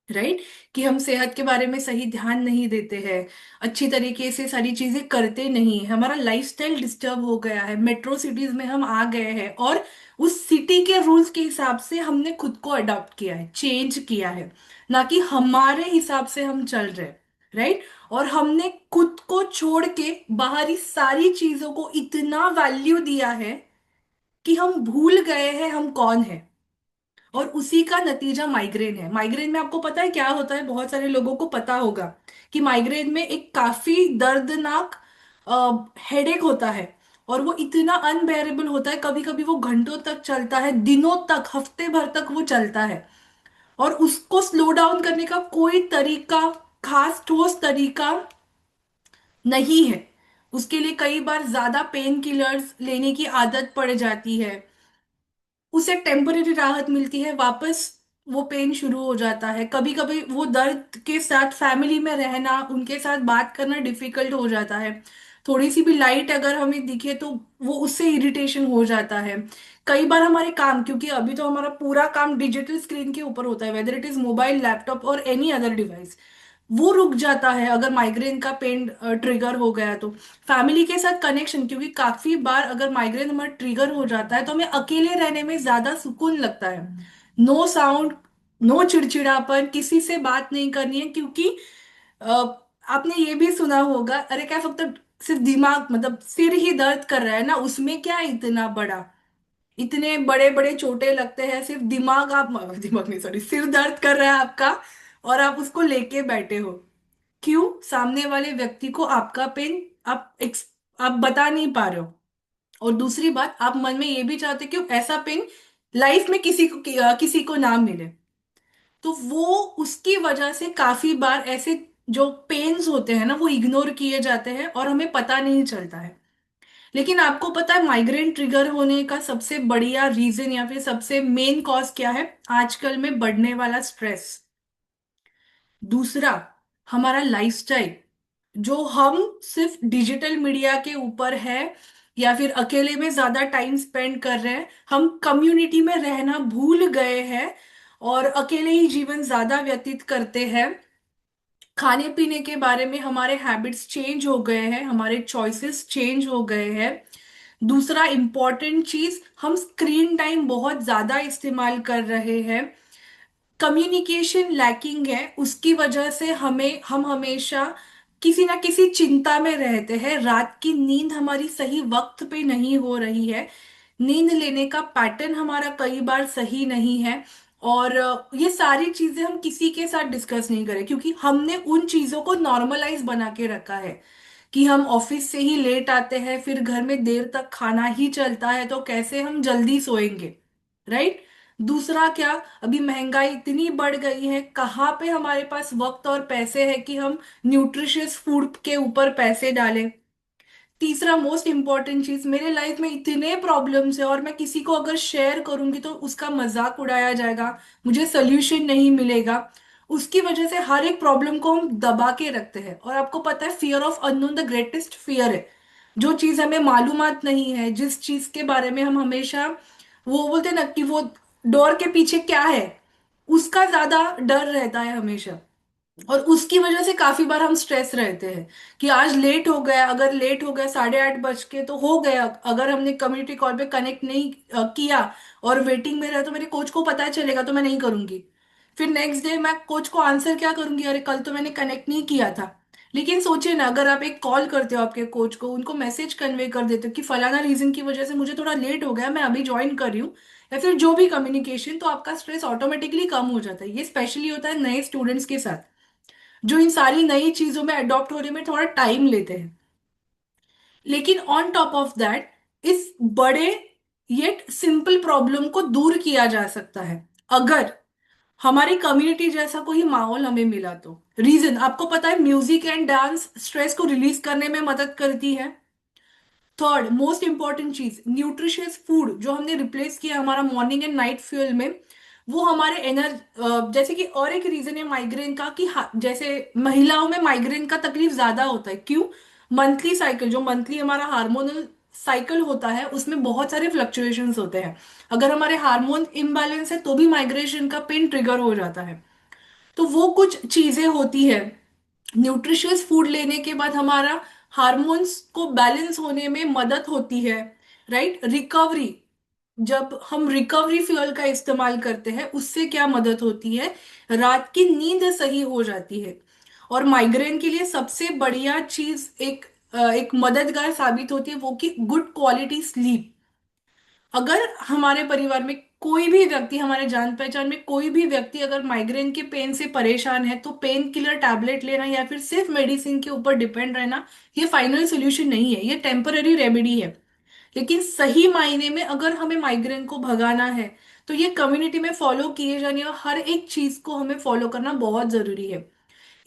Speaker 2: राइट? कि हम सेहत के बारे में सही ध्यान नहीं देते हैं, अच्छी तरीके से सारी चीजें करते नहीं हैं, हमारा लाइफस्टाइल डिस्टर्ब हो गया है, मेट्रो सिटीज में हम आ गए हैं और उस सिटी के रूल्स के हिसाब से हमने खुद को अडॉप्ट किया है, चेंज किया है, ना कि हमारे हिसाब से हम चल रहे, राइट? और हमने खुद को छोड़ के बाहरी सारी चीजों को इतना वैल्यू दिया है कि हम भूल गए हैं हम कौन है। और उसी का नतीजा माइग्रेन है। माइग्रेन में आपको पता है क्या होता है? बहुत सारे लोगों को पता होगा कि माइग्रेन में एक काफी दर्दनाक हेडेक होता है, और वो इतना अनबेरेबल होता है, कभी कभी वो घंटों तक चलता है, दिनों तक, हफ्ते भर तक वो चलता है। और उसको स्लो डाउन करने का कोई तरीका, खास ठोस तरीका नहीं है। उसके लिए कई बार ज्यादा पेन किलर्स लेने की आदत पड़ जाती है, उसे टेम्परेरी राहत मिलती है, वापस वो पेन शुरू हो जाता है। कभी कभी वो दर्द के साथ फैमिली में रहना, उनके साथ बात करना डिफिकल्ट हो जाता है। थोड़ी सी भी लाइट अगर हमें दिखे तो वो उससे इरिटेशन हो जाता है। कई बार हमारे काम, क्योंकि अभी तो हमारा पूरा काम डिजिटल स्क्रीन के ऊपर होता है, whether it is mobile, laptop और एनी अदर डिवाइस, वो रुक जाता है अगर माइग्रेन का पेन ट्रिगर हो गया तो। फैमिली के साथ कनेक्शन, क्योंकि काफी बार अगर माइग्रेन हमारा ट्रिगर हो जाता है तो हमें अकेले रहने में ज्यादा सुकून लगता है। नो साउंड, नो चिड़चिड़ापन, किसी से बात नहीं करनी है, क्योंकि अ, आपने ये भी सुना होगा, अरे क्या फक्त सिर्फ दिमाग, मतलब सिर ही दर्द कर रहा है ना, उसमें क्या है इतना बड़ा, इतने बड़े बड़े चोटें लगते हैं, सिर्फ दिमाग, आप दिमाग नहीं, सॉरी, सिर दर्द कर रहा है आपका, और आप उसको लेके बैठे हो। क्यों? सामने वाले व्यक्ति को आपका पेन आप बता नहीं पा रहे हो। और दूसरी बात, आप मन में ये भी चाहते हो कि ऐसा पेन लाइफ में किसी को ना मिले। तो वो उसकी वजह से काफी बार ऐसे जो पेन्स होते हैं ना, वो इग्नोर किए जाते हैं और हमें पता नहीं चलता है। लेकिन आपको पता है माइग्रेन ट्रिगर होने का सबसे बढ़िया रीजन या फिर सबसे मेन कॉज क्या है? आजकल में बढ़ने वाला स्ट्रेस। दूसरा, हमारा लाइफस्टाइल, जो हम सिर्फ डिजिटल मीडिया के ऊपर है, या फिर अकेले में ज्यादा टाइम स्पेंड कर रहे हैं, हम कम्युनिटी में रहना भूल गए हैं और अकेले ही जीवन ज्यादा व्यतीत करते हैं। खाने पीने के बारे में हमारे हैबिट्स चेंज हो गए हैं, हमारे चॉइसेस चेंज हो गए हैं। दूसरा इंपॉर्टेंट चीज, हम स्क्रीन टाइम बहुत ज्यादा इस्तेमाल कर रहे हैं। कम्युनिकेशन लैकिंग है, उसकी वजह से हम हमेशा किसी ना किसी चिंता में रहते हैं। रात की नींद हमारी सही वक्त पे नहीं हो रही है, नींद लेने का पैटर्न हमारा कई बार सही नहीं है। और ये सारी चीजें हम किसी के साथ डिस्कस नहीं करें, क्योंकि हमने उन चीजों को नॉर्मलाइज बना के रखा है कि हम ऑफिस से ही लेट आते हैं, फिर घर में देर तक खाना ही चलता है, तो कैसे हम जल्दी सोएंगे, राइट? दूसरा क्या, अभी महंगाई इतनी बढ़ गई है, कहाँ पे हमारे पास वक्त और पैसे है कि हम न्यूट्रिशियस फूड के ऊपर पैसे डालें। तीसरा मोस्ट इंपॉर्टेंट चीज, मेरे लाइफ में इतने प्रॉब्लम्स है और मैं किसी को अगर शेयर करूंगी तो उसका मजाक उड़ाया जाएगा, मुझे सोल्यूशन नहीं मिलेगा। उसकी वजह से हर एक प्रॉब्लम को हम दबा के रखते हैं। और आपको पता है, fear of unknown the greatest fear है। जो चीज हमें मालूमात नहीं है, जिस चीज के बारे में हम हमेशा, वो बोलते हैं ना कि वो डोर के पीछे क्या है, उसका ज्यादा डर रहता है हमेशा। और उसकी वजह से काफी बार हम स्ट्रेस रहते हैं कि आज लेट हो गया, अगर लेट हो गया 8:30 बज के तो हो गया, अगर हमने कम्युनिटी कॉल पे कनेक्ट नहीं किया और वेटिंग में रहा तो मेरे कोच को पता चलेगा, तो मैं नहीं करूंगी। फिर नेक्स्ट डे मैं कोच को आंसर क्या करूंगी, अरे कल तो मैंने कनेक्ट नहीं किया था। लेकिन सोचिए ना, अगर आप एक कॉल करते हो आपके कोच को, उनको मैसेज कन्वे कर देते हो कि फलाना रीजन की वजह से मुझे थोड़ा लेट हो गया, मैं अभी ज्वाइन कर रही हूँ, या फिर जो भी कम्युनिकेशन, तो आपका स्ट्रेस ऑटोमेटिकली कम हो जाता है। ये स्पेशली होता है नए स्टूडेंट्स के साथ, जो इन सारी नई चीजों में अडॉप्ट होने में थोड़ा टाइम लेते हैं। लेकिन ऑन टॉप ऑफ दैट, इस बड़े येट सिंपल प्रॉब्लम को दूर किया जा सकता है अगर हमारी कम्युनिटी जैसा कोई माहौल हमें मिला तो। रीजन आपको पता है, म्यूजिक एंड डांस स्ट्रेस को रिलीज करने में मदद करती है। थर्ड मोस्ट इंपॉर्टेंट चीज, न्यूट्रिशियस फूड जो हमने रिप्लेस किया हमारा मॉर्निंग एंड नाइट फ्यूल में, वो हमारे जैसे कि और एक रीजन है माइग्रेन का कि जैसे महिलाओं में माइग्रेन का तकलीफ ज्यादा होता है। क्यों? मंथली साइकिल, जो मंथली हमारा हार्मोनल साइकिल होता है, उसमें बहुत सारे फ्लक्चुएशंस होते हैं। अगर हमारे हार्मोन इम्बैलेंस है तो भी माइग्रेशन का पेन ट्रिगर हो जाता है। तो वो कुछ चीजें होती है। न्यूट्रिशियस फूड लेने के बाद हमारा हार्मोन्स को बैलेंस होने में मदद होती है, राइट। रिकवरी, जब हम रिकवरी फ्यूल का इस्तेमाल करते हैं उससे क्या मदद होती है, रात की नींद सही हो जाती है। और माइग्रेन के लिए सबसे बढ़िया चीज एक मददगार साबित होती है वो कि गुड क्वालिटी स्लीप। अगर हमारे परिवार में कोई भी व्यक्ति, हमारे जान पहचान में कोई भी व्यक्ति अगर माइग्रेन के पेन से परेशान है तो पेन किलर टैबलेट लेना या फिर सिर्फ मेडिसिन के ऊपर डिपेंड रहना ये फाइनल सोल्यूशन नहीं है, ये टेम्पररी रेमेडी है। लेकिन सही मायने में अगर हमें माइग्रेन को भगाना है तो ये कम्युनिटी में फॉलो किए जाने और हर एक चीज को हमें फॉलो करना बहुत जरूरी है।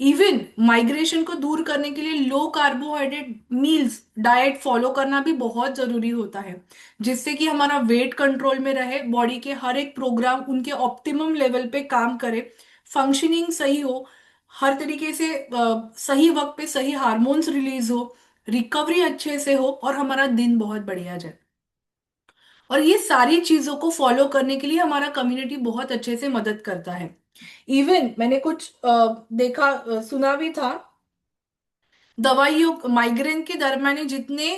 Speaker 2: इवन माइग्रेशन को दूर करने के लिए लो कार्बोहाइड्रेट मील्स डाइट फॉलो करना भी बहुत जरूरी होता है, जिससे कि हमारा वेट कंट्रोल में रहे, बॉडी के हर एक प्रोग्राम उनके ऑप्टिमम लेवल पे काम करे, फंक्शनिंग सही हो, हर तरीके से सही वक्त पे सही हार्मोन्स रिलीज हो, रिकवरी अच्छे से हो और हमारा दिन बहुत बढ़िया जाए। और ये सारी चीजों को फॉलो करने के लिए हमारा कम्युनिटी बहुत अच्छे से मदद करता है। इवन मैंने कुछ देखा, सुना भी था, दवाइयों माइग्रेन के दरमियान जितने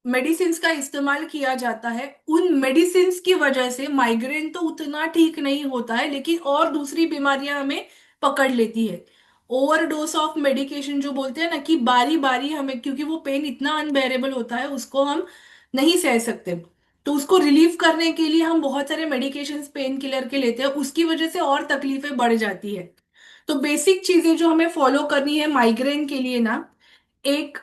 Speaker 2: मेडिसिन का इस्तेमाल किया जाता है उन मेडिसिन की वजह से माइग्रेन तो उतना ठीक नहीं होता है, लेकिन और दूसरी बीमारियां हमें पकड़ लेती है। ओवरडोज ऑफ मेडिकेशन जो बोलते हैं ना, कि बारी बारी हमें, क्योंकि वो पेन इतना अनबेरेबल होता है उसको हम नहीं सह सकते, तो उसको रिलीव करने के लिए हम बहुत सारे मेडिकेशन पेन किलर के लेते हैं, उसकी वजह से और तकलीफें बढ़ जाती है। तो बेसिक चीजें जो हमें फॉलो करनी है माइग्रेन के लिए ना, एक,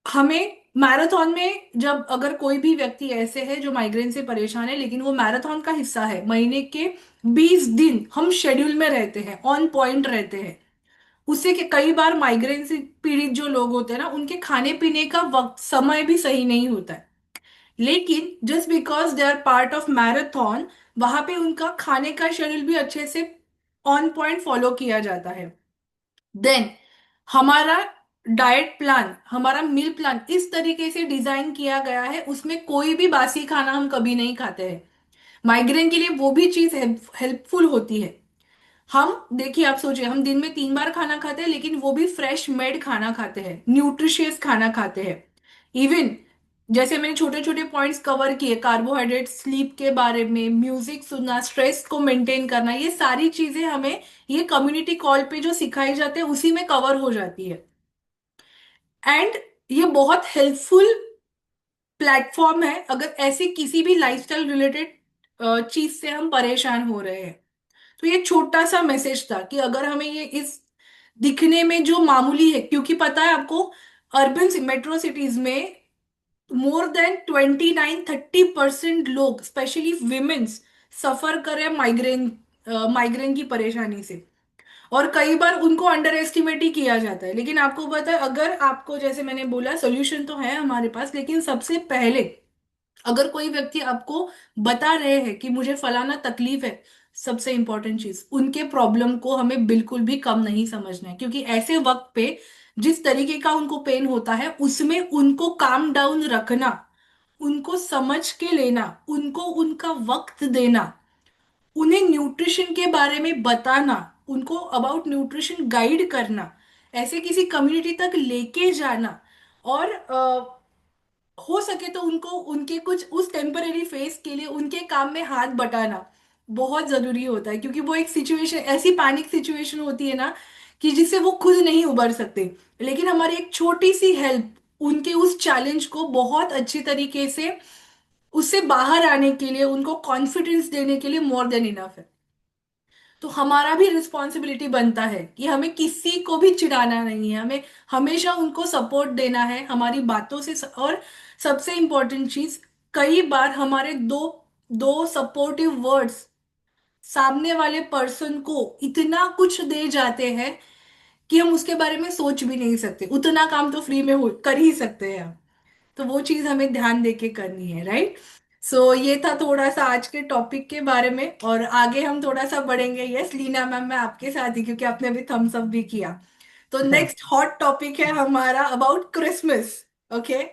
Speaker 2: हमें मैराथन में, जब अगर कोई भी व्यक्ति ऐसे है जो माइग्रेन से परेशान है लेकिन वो मैराथन का हिस्सा है, महीने के 20 दिन हम शेड्यूल में रहते हैं, ऑन पॉइंट रहते हैं, उससे कि कई बार माइग्रेन से पीड़ित जो लोग होते हैं ना उनके खाने पीने का वक्त समय भी सही नहीं होता है, लेकिन just because they are part of marathon वहां पे उनका खाने का शेड्यूल भी अच्छे से ऑन पॉइंट फॉलो किया जाता है। देन हमारा डाइट प्लान, हमारा मील प्लान इस तरीके से डिजाइन किया गया है, उसमें कोई भी बासी खाना हम कभी नहीं खाते हैं। माइग्रेन के लिए वो भी चीज हेल्पफुल होती है। हम देखिए, आप सोचिए, हम दिन में 3 बार खाना खाते हैं लेकिन वो भी फ्रेश मेड खाना खाते हैं, न्यूट्रिशियस खाना खाते हैं। इवन जैसे मैंने छोटे छोटे पॉइंट्स कवर किए, कार्बोहाइड्रेट, स्लीप के बारे में, म्यूजिक सुनना, स्ट्रेस को मेंटेन करना, ये सारी चीजें हमें ये कम्युनिटी कॉल पे जो सिखाई जाते हैं उसी में कवर हो जाती है। एंड ये बहुत हेल्पफुल प्लेटफॉर्म है अगर ऐसे किसी भी लाइफस्टाइल रिलेटेड चीज से हम परेशान हो रहे हैं। तो ये छोटा सा मैसेज था कि अगर हमें ये इस दिखने में जो मामूली है, क्योंकि पता है आपको, अर्बन मेट्रो सिटीज में मोर देन 29-30% लोग, स्पेशली विमेन्स, सफर करे माइग्रेन की परेशानी से, और कई बार उनको अंडर एस्टिमेट ही किया जाता है। लेकिन आपको पता है, अगर आपको, जैसे मैंने बोला, सोल्यूशन तो है हमारे पास, लेकिन सबसे पहले अगर कोई व्यक्ति आपको बता रहे हैं कि मुझे फलाना तकलीफ है, सबसे इंपॉर्टेंट चीज, उनके प्रॉब्लम को हमें बिल्कुल भी कम नहीं समझना है, क्योंकि ऐसे वक्त पे जिस तरीके का उनको पेन होता है उसमें उनको काम डाउन रखना, उनको समझ के लेना, उनको उनका वक्त देना, उन्हें न्यूट्रिशन के बारे में बताना, उनको अबाउट न्यूट्रिशन गाइड करना, ऐसे किसी कम्युनिटी तक लेके जाना, और हो सके तो उनको उनके कुछ उस टेम्पररी फेस के लिए उनके काम में हाथ बटाना बहुत जरूरी होता है, क्योंकि वो एक सिचुएशन, ऐसी पैनिक सिचुएशन होती है ना कि जिससे वो खुद नहीं उबर सकते, लेकिन हमारी एक छोटी सी हेल्प उनके उस चैलेंज को बहुत अच्छी तरीके से उससे बाहर आने के लिए, उनको कॉन्फिडेंस देने के लिए मोर देन इनफ है। तो हमारा भी रिस्पॉन्सिबिलिटी बनता है कि हमें किसी को भी चिढ़ाना नहीं है, हमें हमेशा उनको सपोर्ट देना है हमारी बातों से। और सबसे इंपॉर्टेंट चीज, कई बार हमारे दो दो सपोर्टिव वर्ड्स सामने वाले पर्सन को इतना कुछ दे जाते हैं कि हम उसके बारे में सोच भी नहीं सकते, उतना काम तो फ्री में कर ही सकते हैं हम। तो वो चीज हमें ध्यान देके करनी है, राइट। सो ये था थोड़ा सा आज के टॉपिक के बारे में, और आगे हम थोड़ा सा बढ़ेंगे। यस लीना मैम, मैं आपके साथ ही, क्योंकि आपने अभी थम्स अप भी किया। तो नेक्स्ट हॉट टॉपिक है हमारा about Christmas. Okay,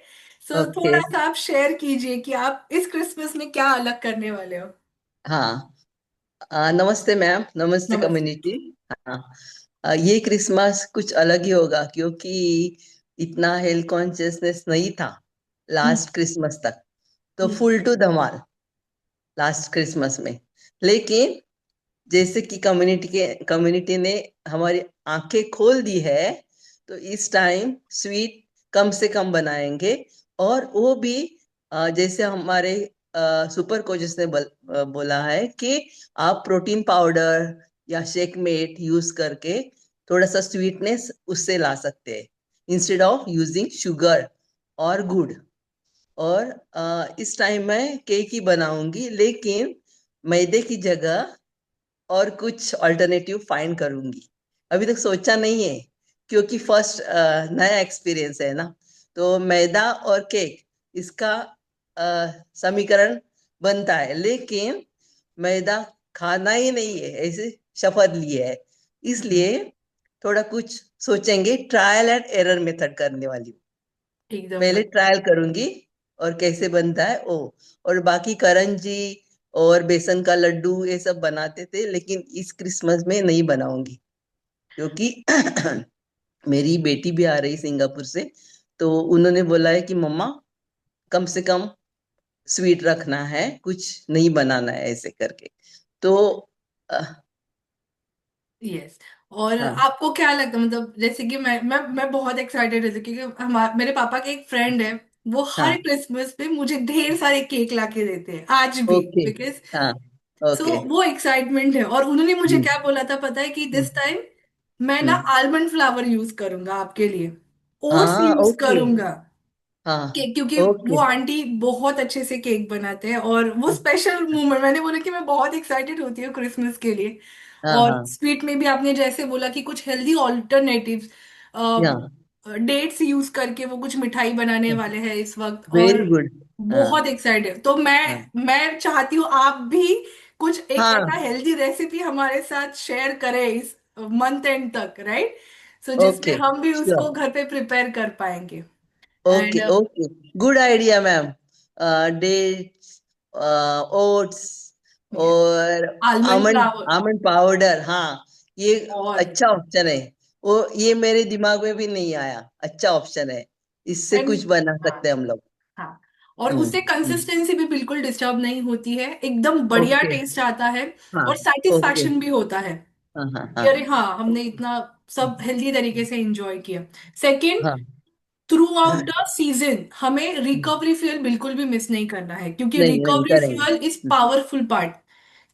Speaker 2: so
Speaker 10: okay.
Speaker 2: थोड़ा सा आप शेयर कीजिए कि आप इस क्रिसमस में क्या अलग करने वाले हो।
Speaker 10: हाँ, नमस्ते मैम, नमस्ते
Speaker 2: नमस्ते।
Speaker 10: कम्युनिटी। हाँ, ये क्रिसमस कुछ अलग ही होगा क्योंकि इतना हेल्थ कॉन्शियसनेस नहीं था
Speaker 2: हम्म।
Speaker 10: लास्ट क्रिसमस तक। तो
Speaker 2: हम्म।
Speaker 10: फुल टू धमाल लास्ट क्रिसमस में। लेकिन जैसे कि कम्युनिटी ने हमारी आंखें खोल दी है, तो इस टाइम स्वीट कम से कम बनाएंगे। और वो भी जैसे हमारे सुपर कोचेस ने बोला है कि आप प्रोटीन पाउडर या शेक मेट यूज करके थोड़ा सा स्वीटनेस उससे ला सकते हैं, इंस्टेड ऑफ यूजिंग शुगर और गुड़। और इस टाइम मैं केक ही बनाऊंगी, लेकिन मैदे की जगह और कुछ अल्टरनेटिव फाइंड करूंगी। अभी तक सोचा नहीं है क्योंकि फर्स्ट नया एक्सपीरियंस है ना। तो मैदा और केक इसका समीकरण बनता है, लेकिन मैदा खाना ही नहीं है, ऐसे शपथ लिए है। इसलिए थोड़ा कुछ सोचेंगे, ट्रायल एंड एरर मेथड करने वाली हूँ।
Speaker 2: एकदम
Speaker 10: पहले
Speaker 2: बढ़िया।
Speaker 10: ट्रायल करूंगी और कैसे बनता है ओ। और बाकी करंजी और बेसन का लड्डू ये सब बनाते थे, लेकिन इस क्रिसमस में नहीं बनाऊंगी क्योंकि मेरी बेटी भी आ रही सिंगापुर से। तो उन्होंने बोला है कि मम्मा कम से कम स्वीट रखना है, कुछ नहीं बनाना है ऐसे करके। तो अ,
Speaker 2: यस। और
Speaker 10: हाँ
Speaker 2: आपको क्या लगता है, मतलब जैसे कि मैं बहुत एक्साइटेड रहती हूँ क्योंकि मेरे पापा के एक फ्रेंड है, वो हर
Speaker 10: हाँ
Speaker 2: क्रिसमस पे मुझे ढेर सारे केक ला के देते हैं आज भी,
Speaker 10: ओके
Speaker 2: बिकॉज
Speaker 10: हाँ
Speaker 2: सो
Speaker 10: ओके
Speaker 2: वो एक्साइटमेंट है। और उन्होंने मुझे
Speaker 10: हम्म,
Speaker 2: क्या बोला था पता है, कि
Speaker 10: हम्म,
Speaker 2: दिस टाइम मैं ना
Speaker 10: हम्म।
Speaker 2: आलमंड फ्लावर यूज करूंगा आपके लिए, ओट्स
Speaker 10: हाँ
Speaker 2: यूज
Speaker 10: ओके
Speaker 2: करूंगा।
Speaker 10: हाँ
Speaker 2: क्योंकि
Speaker 10: ओके
Speaker 2: वो आंटी बहुत अच्छे से केक बनाते हैं, और वो स्पेशल मोमेंट, मैंने बोला कि मैं बहुत एक्साइटेड होती हूँ क्रिसमस के लिए।
Speaker 10: हाँ
Speaker 2: और
Speaker 10: हाँ
Speaker 2: स्वीट में भी आपने जैसे बोला कि कुछ हेल्दी ऑल्टरनेटिव्स,
Speaker 10: हाँ
Speaker 2: डेट्स यूज करके वो कुछ मिठाई बनाने वाले हैं इस वक्त, और
Speaker 10: वेरी गुड हाँ
Speaker 2: बहुत एक्साइटेड। तो
Speaker 10: हाँ
Speaker 2: मैं चाहती हूँ आप भी कुछ एक ऐसा
Speaker 10: हाँ
Speaker 2: हेल्दी रेसिपी हमारे साथ शेयर करें इस मंथ एंड तक, राइट? सो जिसमें
Speaker 10: ओके
Speaker 2: हम भी
Speaker 10: श्योर
Speaker 2: उसको घर पे प्रिपेयर कर पाएंगे।
Speaker 10: Okay
Speaker 2: and
Speaker 10: okay good idea ma'am. Dates, oats
Speaker 2: yes,
Speaker 10: और
Speaker 2: almond
Speaker 10: almond
Speaker 2: flour.
Speaker 10: Almond powder, हाँ ये
Speaker 2: और
Speaker 10: अच्छा ऑप्शन है। वो ये मेरे दिमाग में भी नहीं आया, अच्छा ऑप्शन है। इससे
Speaker 2: एंड
Speaker 10: कुछ बना
Speaker 2: हाँ,
Speaker 10: सकते हैं हम लोग।
Speaker 2: हाँ, और
Speaker 10: हम्म
Speaker 2: उससे
Speaker 10: हम्म,
Speaker 2: कंसिस्टेंसी भी बिल्कुल डिस्टर्ब नहीं होती है, एकदम बढ़िया
Speaker 10: ओके
Speaker 2: टेस्ट आता है।
Speaker 10: हाँ
Speaker 2: और
Speaker 10: ओके
Speaker 2: सेटिस्फैक्शन भी होता है
Speaker 10: हाँ हाँ
Speaker 2: कि
Speaker 10: हाँ
Speaker 2: अरे हाँ, हमने इतना सब हेल्दी तरीके से एंजॉय किया। सेकंड,
Speaker 10: हाँ
Speaker 2: थ्रू आउट द सीजन हमें रिकवरी फ्यूल बिल्कुल भी मिस नहीं करना है, क्योंकि
Speaker 10: नहीं नहीं
Speaker 2: रिकवरी फ्यूल इज
Speaker 10: करेंगे।
Speaker 2: Powerful part.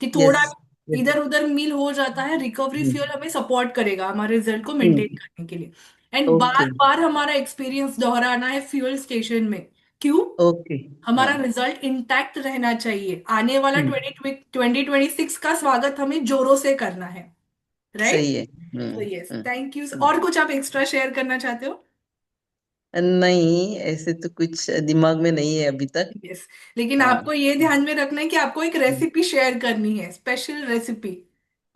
Speaker 2: कि
Speaker 10: यस
Speaker 2: थोड़ा
Speaker 10: यस
Speaker 2: इधर उधर मील हो जाता है, रिकवरी फ्यूल हमें सपोर्ट करेगा हमारे रिजल्ट को मेंटेन करने के लिए। एंड बार
Speaker 10: ओके
Speaker 2: बार हमारा एक्सपीरियंस दोहराना है फ्यूल स्टेशन में। क्यों?
Speaker 10: ओके हाँ
Speaker 2: हमारा रिजल्ट इंटैक्ट रहना चाहिए, आने वाला
Speaker 10: हम्म,
Speaker 2: 2026 का स्वागत हमें जोरों से करना है, राइट?
Speaker 10: सही है
Speaker 2: तो yes,
Speaker 10: hmm.
Speaker 2: Thank you.
Speaker 10: Hmm.
Speaker 2: और कुछ आप एक्स्ट्रा शेयर करना चाहते हो?
Speaker 10: नहीं, ऐसे तो कुछ दिमाग में नहीं है अभी तक।
Speaker 2: यस, लेकिन
Speaker 10: हाँ
Speaker 2: आपको ये ध्यान में रखना है कि आपको एक रेसिपी शेयर करनी है, स्पेशल रेसिपी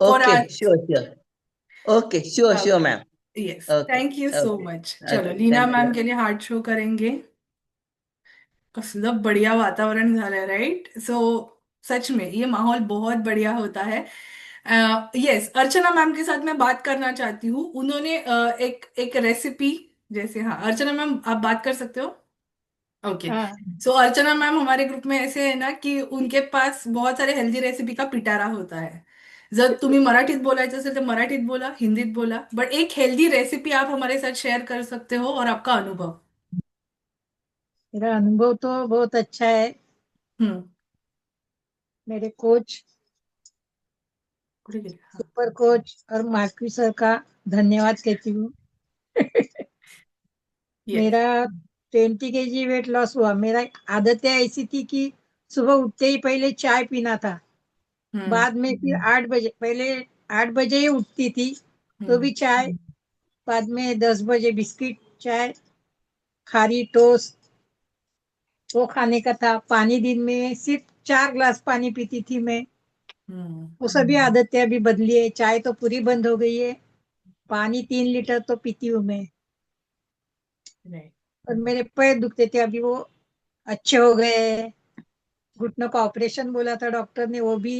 Speaker 2: फॉर
Speaker 10: ओके
Speaker 2: आज।
Speaker 10: Sure sure okay sure sure ma'am
Speaker 2: yes,
Speaker 10: okay
Speaker 2: thank you so
Speaker 10: okay
Speaker 2: much. चलो,
Speaker 10: ओके
Speaker 2: लीना
Speaker 10: थँक्यू
Speaker 2: मॅम के लिए हार्ट शो करेंगे। कसलं बढ़िया वातावरण झालंय, राइट? सो सच में ये माहौल बहुत बढ़िया होता है। यस, अर्चना मैम के साथ मैं बात करना चाहती हूँ। उन्होंने एक एक रेसिपी, जैसे, हाँ अर्चना मैम आप बात कर सकते हो। ओके।
Speaker 11: हाँ
Speaker 2: सो अर्चना मैम हमारे ग्रुप में ऐसे है ना कि उनके पास बहुत सारे हेल्दी रेसिपी का पिटारा होता है। जर तुम्ही मराठीत बोलायचं असेल तर मराठीत बोला, हिंदीत बोला, बट एक हेल्दी रेसिपी आप हमारे साथ शेयर कर सकते हो, और आपका अनुभव।
Speaker 11: मेरा अनुभव तो बहुत अच्छा है।
Speaker 2: हम्म।
Speaker 11: मेरे कोच,
Speaker 2: कुठे गेले? हाँ।
Speaker 11: सुपर कोच और मार्कवी सर का धन्यवाद कहती हूँ।
Speaker 2: यस।
Speaker 11: मेरा 20 kg वेट लॉस हुआ। मेरा आदतें ऐसी थी कि सुबह उठते ही पहले चाय पीना था।
Speaker 2: हम्म।
Speaker 11: बाद में फिर 8 बजे, पहले 8 बजे ही उठती थी तो
Speaker 2: हम्म।
Speaker 11: भी चाय। बाद में 10 बजे बिस्किट, चाय, खारी टोस्ट वो खाने का था। पानी दिन में सिर्फ 4 ग्लास पानी पीती थी मैं।
Speaker 2: हम्म।
Speaker 11: वो सभी आदतें अभी बदली है। चाय तो पूरी बंद हो गई है। पानी 3 लीटर तो पीती हूँ मैं।
Speaker 2: राइट।
Speaker 11: और मेरे पैर दुखते थे, अभी वो अच्छे हो गए हैं। घुटनों का ऑपरेशन बोला था डॉक्टर ने, वो भी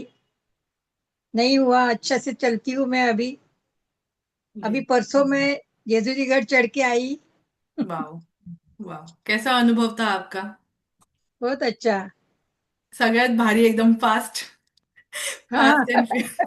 Speaker 11: नहीं हुआ, अच्छा से चलती हूँ मैं अभी परसों मैं जेजुरीगढ़ चढ़ के आई।
Speaker 2: वाह, वाह, कैसा अनुभव था आपका?
Speaker 11: बहुत अच्छा।
Speaker 2: सगळ्यात भारी, एकदम फास्ट,
Speaker 11: हाँ।
Speaker 2: फास्ट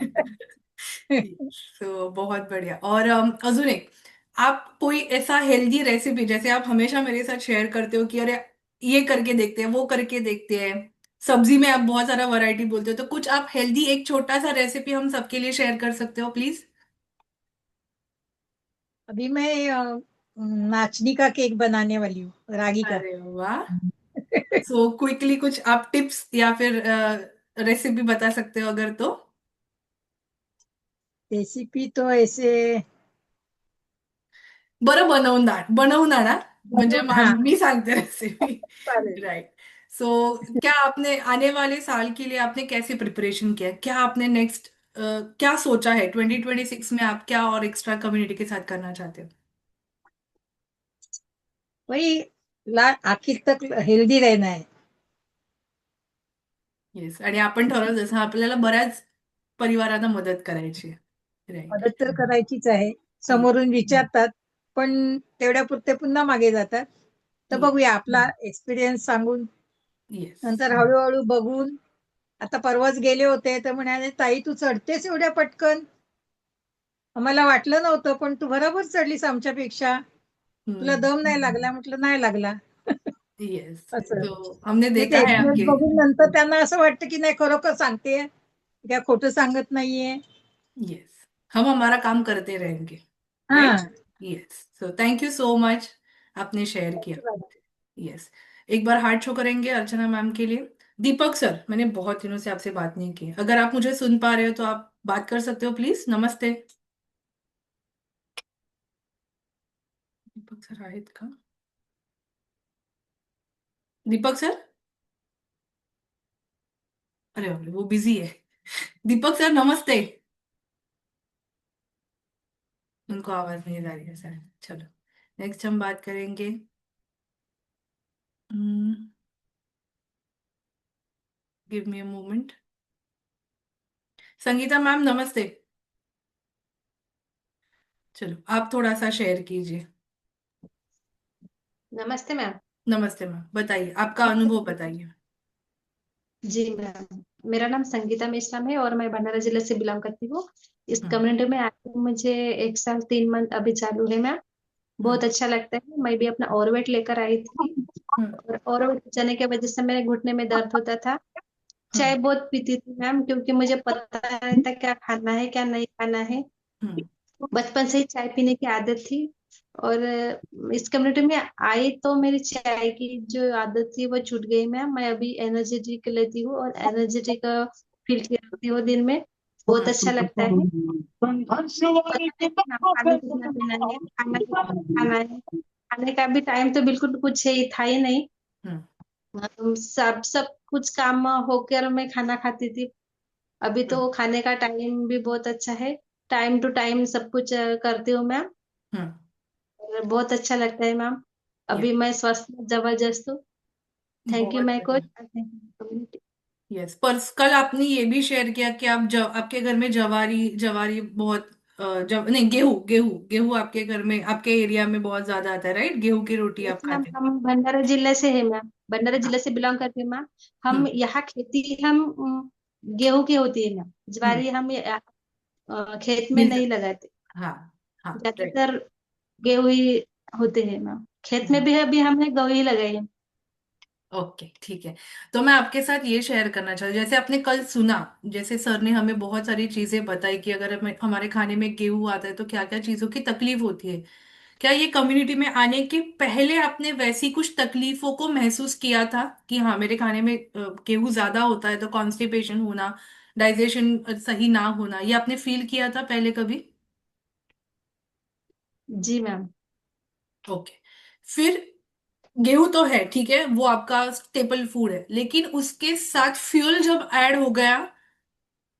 Speaker 2: एंड सो बहुत बढ़िया। और अजून एक, आप कोई ऐसा हेल्दी रेसिपी, जैसे आप हमेशा मेरे साथ शेयर करते हो कि अरे ये करके देखते हैं, वो करके देखते हैं, सब्जी में आप बहुत सारा वैरायटी बोलते हो, तो कुछ आप हेल्दी एक छोटा सा रेसिपी हम सबके लिए शेयर कर सकते हो प्लीज?
Speaker 11: अभी मैं नाचनी का केक बनाने वाली हूँ, रागी का।
Speaker 2: अरे वाह। सो क्विकली कुछ आप टिप्स या फिर रेसिपी बता सकते हो अगर तो?
Speaker 11: रेसिपी तो ऐसे
Speaker 2: बरं, बनवून आणा, म्हणजे
Speaker 11: हाँ,
Speaker 2: मी सांगते रेसिपी।
Speaker 11: चालेल।
Speaker 2: राइट। सो क्या आपने आने वाले साल के लिए आपने कैसे प्रिपरेशन किया, क्या आपने नेक्स्ट क्या सोचा है 2026 में, आप क्या और एक्स्ट्रा कम्युनिटी के साथ करना चाहते हो?
Speaker 11: वही आखिर तक हेल्दी रहना है।
Speaker 2: येस, आणि आपण ठरवलं जसं आपल्याला बऱ्याच परिवारांना मदत करायची आहे, राईट?
Speaker 11: मदत तर करायचीच आहे. समोरून विचारतात, पण तेवढ्या पुरते पुन्हा मागे जातात. तर बघूया, आपला एक्सपिरियन्स सांगून
Speaker 2: येस,
Speaker 11: नंतर हळूहळू बघून. आता परवाच गेले होते तर म्हणाले, ताई तू चढतेस एवढ्या पटकन, आम्हाला वाटलं नव्हतं, पण तू बरोबर चढलीस आमच्यापेक्षा, तुला दम नाही लागला? म्हटलं नाही लागला.
Speaker 2: येस,
Speaker 11: असं
Speaker 2: तो हमने
Speaker 11: नाही,
Speaker 2: देखा
Speaker 11: ते
Speaker 2: है
Speaker 11: एक्सपिरियन्स
Speaker 2: आपके।
Speaker 11: बघून नंतर त्यांना असं वाटतं की नाही खरोखर सांगते, काय खोटं सांगत नाहीये.
Speaker 2: यस, हम हमारा काम करते रहेंगे,
Speaker 11: हा,
Speaker 2: right? Yes, so thank you so much, आपने शेयर किया। यस, एक बार हार्ट शो करेंगे अर्चना मैम के लिए। दीपक सर, मैंने बहुत दिनों से आपसे बात नहीं की, अगर आप मुझे सुन पा रहे हो तो आप बात कर सकते हो प्लीज। नमस्ते। दीपक सर आहेत का? दीपक सर, अरे बापरे, वो बिजी है। दीपक सर नमस्ते। उनको आवाज नहीं जा रही है सर। चलो, नेक्स्ट हम बात करेंगे। Give me a moment. Sangeeta ma'am नमस्ते। चलो, आप थोड़ा सा शेयर कीजिए।
Speaker 12: नमस्ते मैम।
Speaker 2: नमस्ते मैम, बताइए आपका अनुभव बताइए।
Speaker 12: जी मैम, मेरा नाम संगीता मेश्राम है और मैं भंडारा जिले से बिलोंग करती हूँ। इस कम्युनिटी में आके मुझे 1 साल 3 मंथ अभी चालू है मैम। बहुत अच्छा लगता है। मैं भी अपना ओवरवेट लेकर आई थी और ओवरवेट जाने की वजह से मेरे घुटने में दर्द होता था। चाय बहुत पीती थी मैम, क्योंकि मुझे पता नहीं था क्या खाना है क्या नहीं खाना है। बचपन से ही चाय पीने की आदत थी और इस कम्युनिटी में आई तो मेरी चाय की जो आदत थी वो छूट गई मैम। मैं अभी एनर्जी ड्रिंक लेती हूँ और एनर्जी ड्रिंक फील करती हूँ दिन में। बहुत अच्छा लगता है। खाना कितना पीना है, खाना कितना खाना है, खाने का भी टाइम तो बिल्कुल कुछ है था ही नहीं। सब कुछ काम होकर मैं खाना खाती थी। अभी तो खाने का टाइम भी बहुत अच्छा है। टाइम टू टाइम सब कुछ करती हूँ मैम और बहुत अच्छा लगता है मैम। अभी मैं स्वस्थ जबरदस्त हूँ। थैंक यू
Speaker 2: बहुत
Speaker 12: माय कोच।
Speaker 2: बढ़िया। यस, पर कल आपने ये भी शेयर किया कि आपके घर में जवारी जवारी बहुत नहीं, गेहूं गेहूं गेहूं आपके घर में, आपके एरिया में बहुत ज्यादा आता है, राइट? गेहूं की रोटी आप
Speaker 12: यस मैम,
Speaker 2: खाते हैं।
Speaker 12: हम भंडारा जिले से है मैम। भंडारा जिले से बिलोंग करते हैं मैम। हम यहाँ खेती हम गेहूं की होती है मैम। ज्वारी हम खेत में
Speaker 2: मिलता,
Speaker 12: नहीं लगाते।
Speaker 2: हाँ, हाँ, राइट।
Speaker 12: ज्यादातर गेहूं ही होते हैं मैम। खेत में भी अभी हमने गेहूं ही लगाई है।
Speaker 2: ओके, ठीक है। तो मैं आपके साथ ये शेयर करना चाहती हूँ, जैसे आपने कल सुना, जैसे सर ने हमें बहुत सारी चीजें बताई कि अगर हमारे खाने में गेहूं आता है तो क्या क्या चीजों की तकलीफ होती है। क्या ये कम्युनिटी में आने के पहले आपने वैसी कुछ तकलीफों को महसूस किया था कि हाँ, मेरे खाने में गेहूं ज्यादा होता है तो कॉन्स्टिपेशन होना, डाइजेशन सही ना होना, ये आपने फील किया था पहले कभी?
Speaker 12: जी मैम।
Speaker 2: ओके, फिर गेहूं तो है, ठीक है, वो आपका स्टेपल फूड है, लेकिन उसके साथ फ्यूल जब ऐड हो गया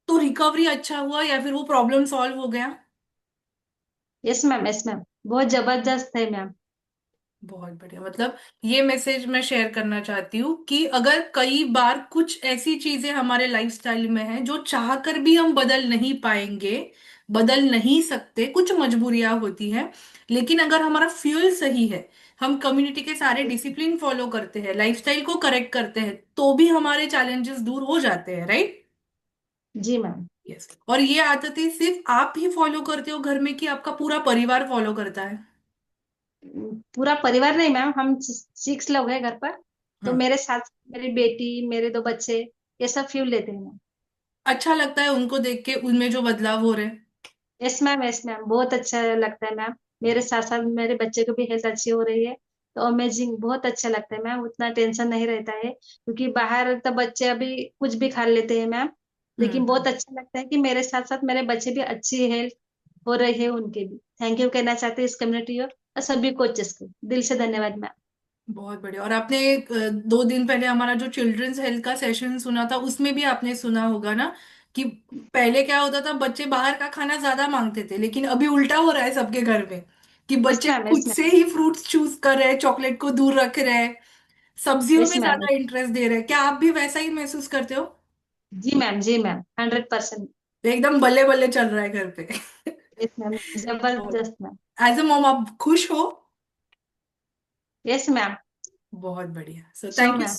Speaker 2: तो रिकवरी अच्छा हुआ या फिर वो प्रॉब्लम सॉल्व हो गया?
Speaker 12: यस मैम, यस मैम, बहुत जबरदस्त है मैम।
Speaker 2: बहुत बढ़िया। मतलब ये मैसेज मैं शेयर करना चाहती हूँ कि अगर कई बार कुछ ऐसी चीजें हमारे लाइफस्टाइल में हैं जो चाहकर भी हम बदल नहीं पाएंगे, बदल नहीं सकते, कुछ मजबूरियां होती हैं, लेकिन अगर हमारा फ्यूल सही है, हम कम्युनिटी के सारे डिसिप्लिन फॉलो करते हैं, लाइफस्टाइल को करेक्ट करते हैं, तो भी हमारे चैलेंजेस दूर हो जाते हैं, राइट?
Speaker 12: जी मैम।
Speaker 2: यस। और ये आदतें सिर्फ आप ही फॉलो करते हो घर में कि आपका पूरा परिवार फॉलो करता है?
Speaker 12: पूरा परिवार नहीं मैम, हम 6 लोग हैं घर पर। तो
Speaker 2: हाँ।
Speaker 12: मेरे साथ मेरी बेटी, मेरे 2 बच्चे, ये सब फ्यूल लेते हैं मैम।
Speaker 2: अच्छा लगता है उनको देख के, उनमें जो बदलाव हो रहे हैं?
Speaker 12: यस मैम, यस मैम, बहुत अच्छा लगता है मैम। मेरे साथ साथ मेरे बच्चे को भी हेल्थ अच्छी हो रही है, तो अमेजिंग, बहुत अच्छा लगता है मैम। उतना टेंशन नहीं रहता है, क्योंकि बाहर तो बच्चे अभी कुछ भी खा लेते हैं मैम। लेकिन बहुत अच्छा लगता है कि मेरे साथ साथ मेरे बच्चे भी अच्छी हेल्थ हो रही है उनके भी। थैंक यू कहना चाहते हैं इस कम्युनिटी और सभी कोचेस को, दिल से धन्यवाद मैम।
Speaker 2: बहुत बढ़िया। और आपने 2 दिन पहले हमारा जो चिल्ड्रंस हेल्थ का सेशन सुना था, उसमें भी आपने सुना होगा ना कि पहले क्या होता था, बच्चे बाहर का खाना ज्यादा मांगते थे, लेकिन अभी उल्टा हो रहा है सबके घर में कि
Speaker 12: यस
Speaker 2: बच्चे
Speaker 12: मैम,
Speaker 2: खुद
Speaker 12: यस मैम,
Speaker 2: से ही फ्रूट्स चूज कर रहे हैं, चॉकलेट को दूर रख रहे हैं, सब्जियों
Speaker 12: यस
Speaker 2: में
Speaker 12: मैम।
Speaker 2: ज्यादा इंटरेस्ट दे रहे हैं। क्या आप भी वैसा ही महसूस करते हो?
Speaker 12: जी मैम, जी मैम, 100%।
Speaker 2: एकदम बल्ले बल्ले चल रहा है घर पे।
Speaker 12: यस मैम, जबरदस्त मैम।
Speaker 2: एज अ मॉम आप खुश हो?
Speaker 12: Yes ma'am.
Speaker 2: बहुत बढ़िया। सो
Speaker 12: show
Speaker 2: thank you.
Speaker 12: Ma'am.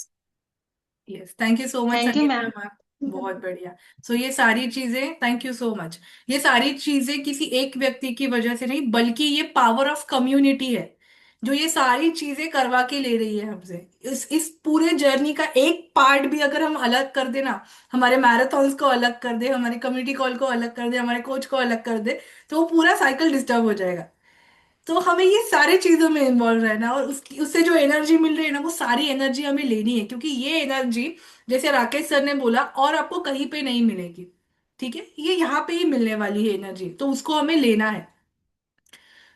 Speaker 2: Yes, thank you so much
Speaker 12: thank you
Speaker 2: Sangeeta
Speaker 12: ma'am.
Speaker 2: Ma'am. बहुत बढ़िया। सो ये सारी चीजें, थैंक यू सो मच। ये सारी चीजें किसी एक व्यक्ति की वजह से नहीं, बल्कि ये पावर ऑफ कम्युनिटी है जो ये सारी चीजें करवा के ले रही है हमसे। इस पूरे जर्नी का एक पार्ट भी अगर हम अलग कर देना, हमारे मैराथन्स को अलग कर दे, हमारे कम्युनिटी कॉल को अलग कर दे, हमारे कोच को अलग कर दे, तो वो पूरा साइकिल डिस्टर्ब हो जाएगा। तो हमें ये सारे चीजों में इन्वॉल्व रहना, और उसकी उससे जो एनर्जी मिल रही है ना, वो सारी एनर्जी हमें लेनी है, क्योंकि ये एनर्जी, जैसे राकेश सर ने बोला, और आपको कहीं पे नहीं मिलेगी। ठीक है, ये यहाँ पे ही मिलने वाली है एनर्जी, तो उसको हमें लेना है।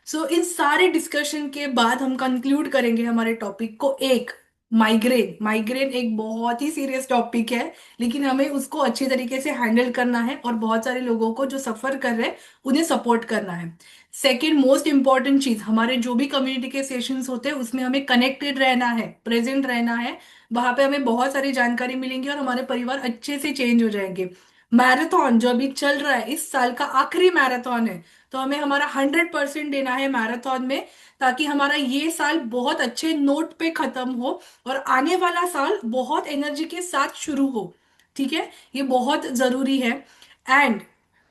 Speaker 2: सो इन सारे डिस्कशन के बाद हम कंक्लूड करेंगे हमारे टॉपिक को। एक, माइग्रेन। माइग्रेन एक बहुत ही सीरियस टॉपिक है, लेकिन हमें उसको अच्छी तरीके से हैंडल करना है, और बहुत सारे लोगों को जो सफर कर रहे हैं उन्हें सपोर्ट करना है। सेकेंड मोस्ट इंपॉर्टेंट चीज, हमारे जो भी कम्युनिटी के सेशंस होते हैं उसमें हमें कनेक्टेड रहना है, प्रेजेंट रहना है। वहां पे हमें बहुत सारी जानकारी मिलेंगी और हमारे परिवार अच्छे से चेंज हो जाएंगे। मैराथन जो अभी चल रहा है, इस साल का आखिरी मैराथन है, तो हमें हमारा 100% देना है मैराथन में, ताकि हमारा ये साल बहुत अच्छे नोट पे खत्म हो और आने वाला साल बहुत एनर्जी के साथ शुरू हो। ठीक है, ये बहुत जरूरी है। एंड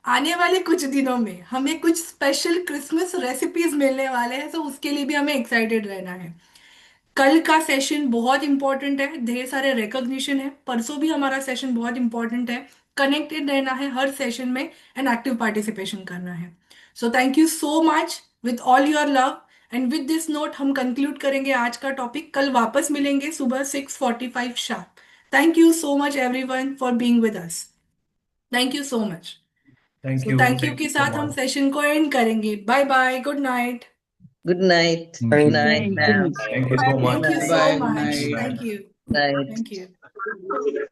Speaker 2: आने वाले कुछ दिनों में हमें कुछ स्पेशल क्रिसमस रेसिपीज मिलने वाले हैं, तो उसके लिए भी हमें एक्साइटेड रहना है। कल का सेशन बहुत इंपॉर्टेंट है, ढेर सारे रिकॉग्निशन है। परसों भी हमारा सेशन बहुत इंपॉर्टेंट है। कनेक्टेड रहना है हर सेशन में, एंड एक्टिव पार्टिसिपेशन करना है। So thank you so much with all your love. And with this note हम कंक्लूड करेंगे आज का टॉपिक। कल वापस मिलेंगे सुबह 6:45 sharp. Thank you so much everyone for being with us. Thank you so much.
Speaker 3: Thank
Speaker 2: so
Speaker 3: you
Speaker 2: thank you के
Speaker 3: so
Speaker 2: साथ हम
Speaker 3: मच।
Speaker 2: सेशन को एंड करेंगे। Bye bye, good night.
Speaker 10: Good night.
Speaker 3: Thank you.
Speaker 10: Night ma'am.
Speaker 3: Thank you so
Speaker 2: thank
Speaker 3: much.
Speaker 2: You
Speaker 4: bye
Speaker 2: so
Speaker 4: bye, good
Speaker 2: much.
Speaker 4: Night.
Speaker 2: Thank you.
Speaker 10: Night.
Speaker 2: Thank you.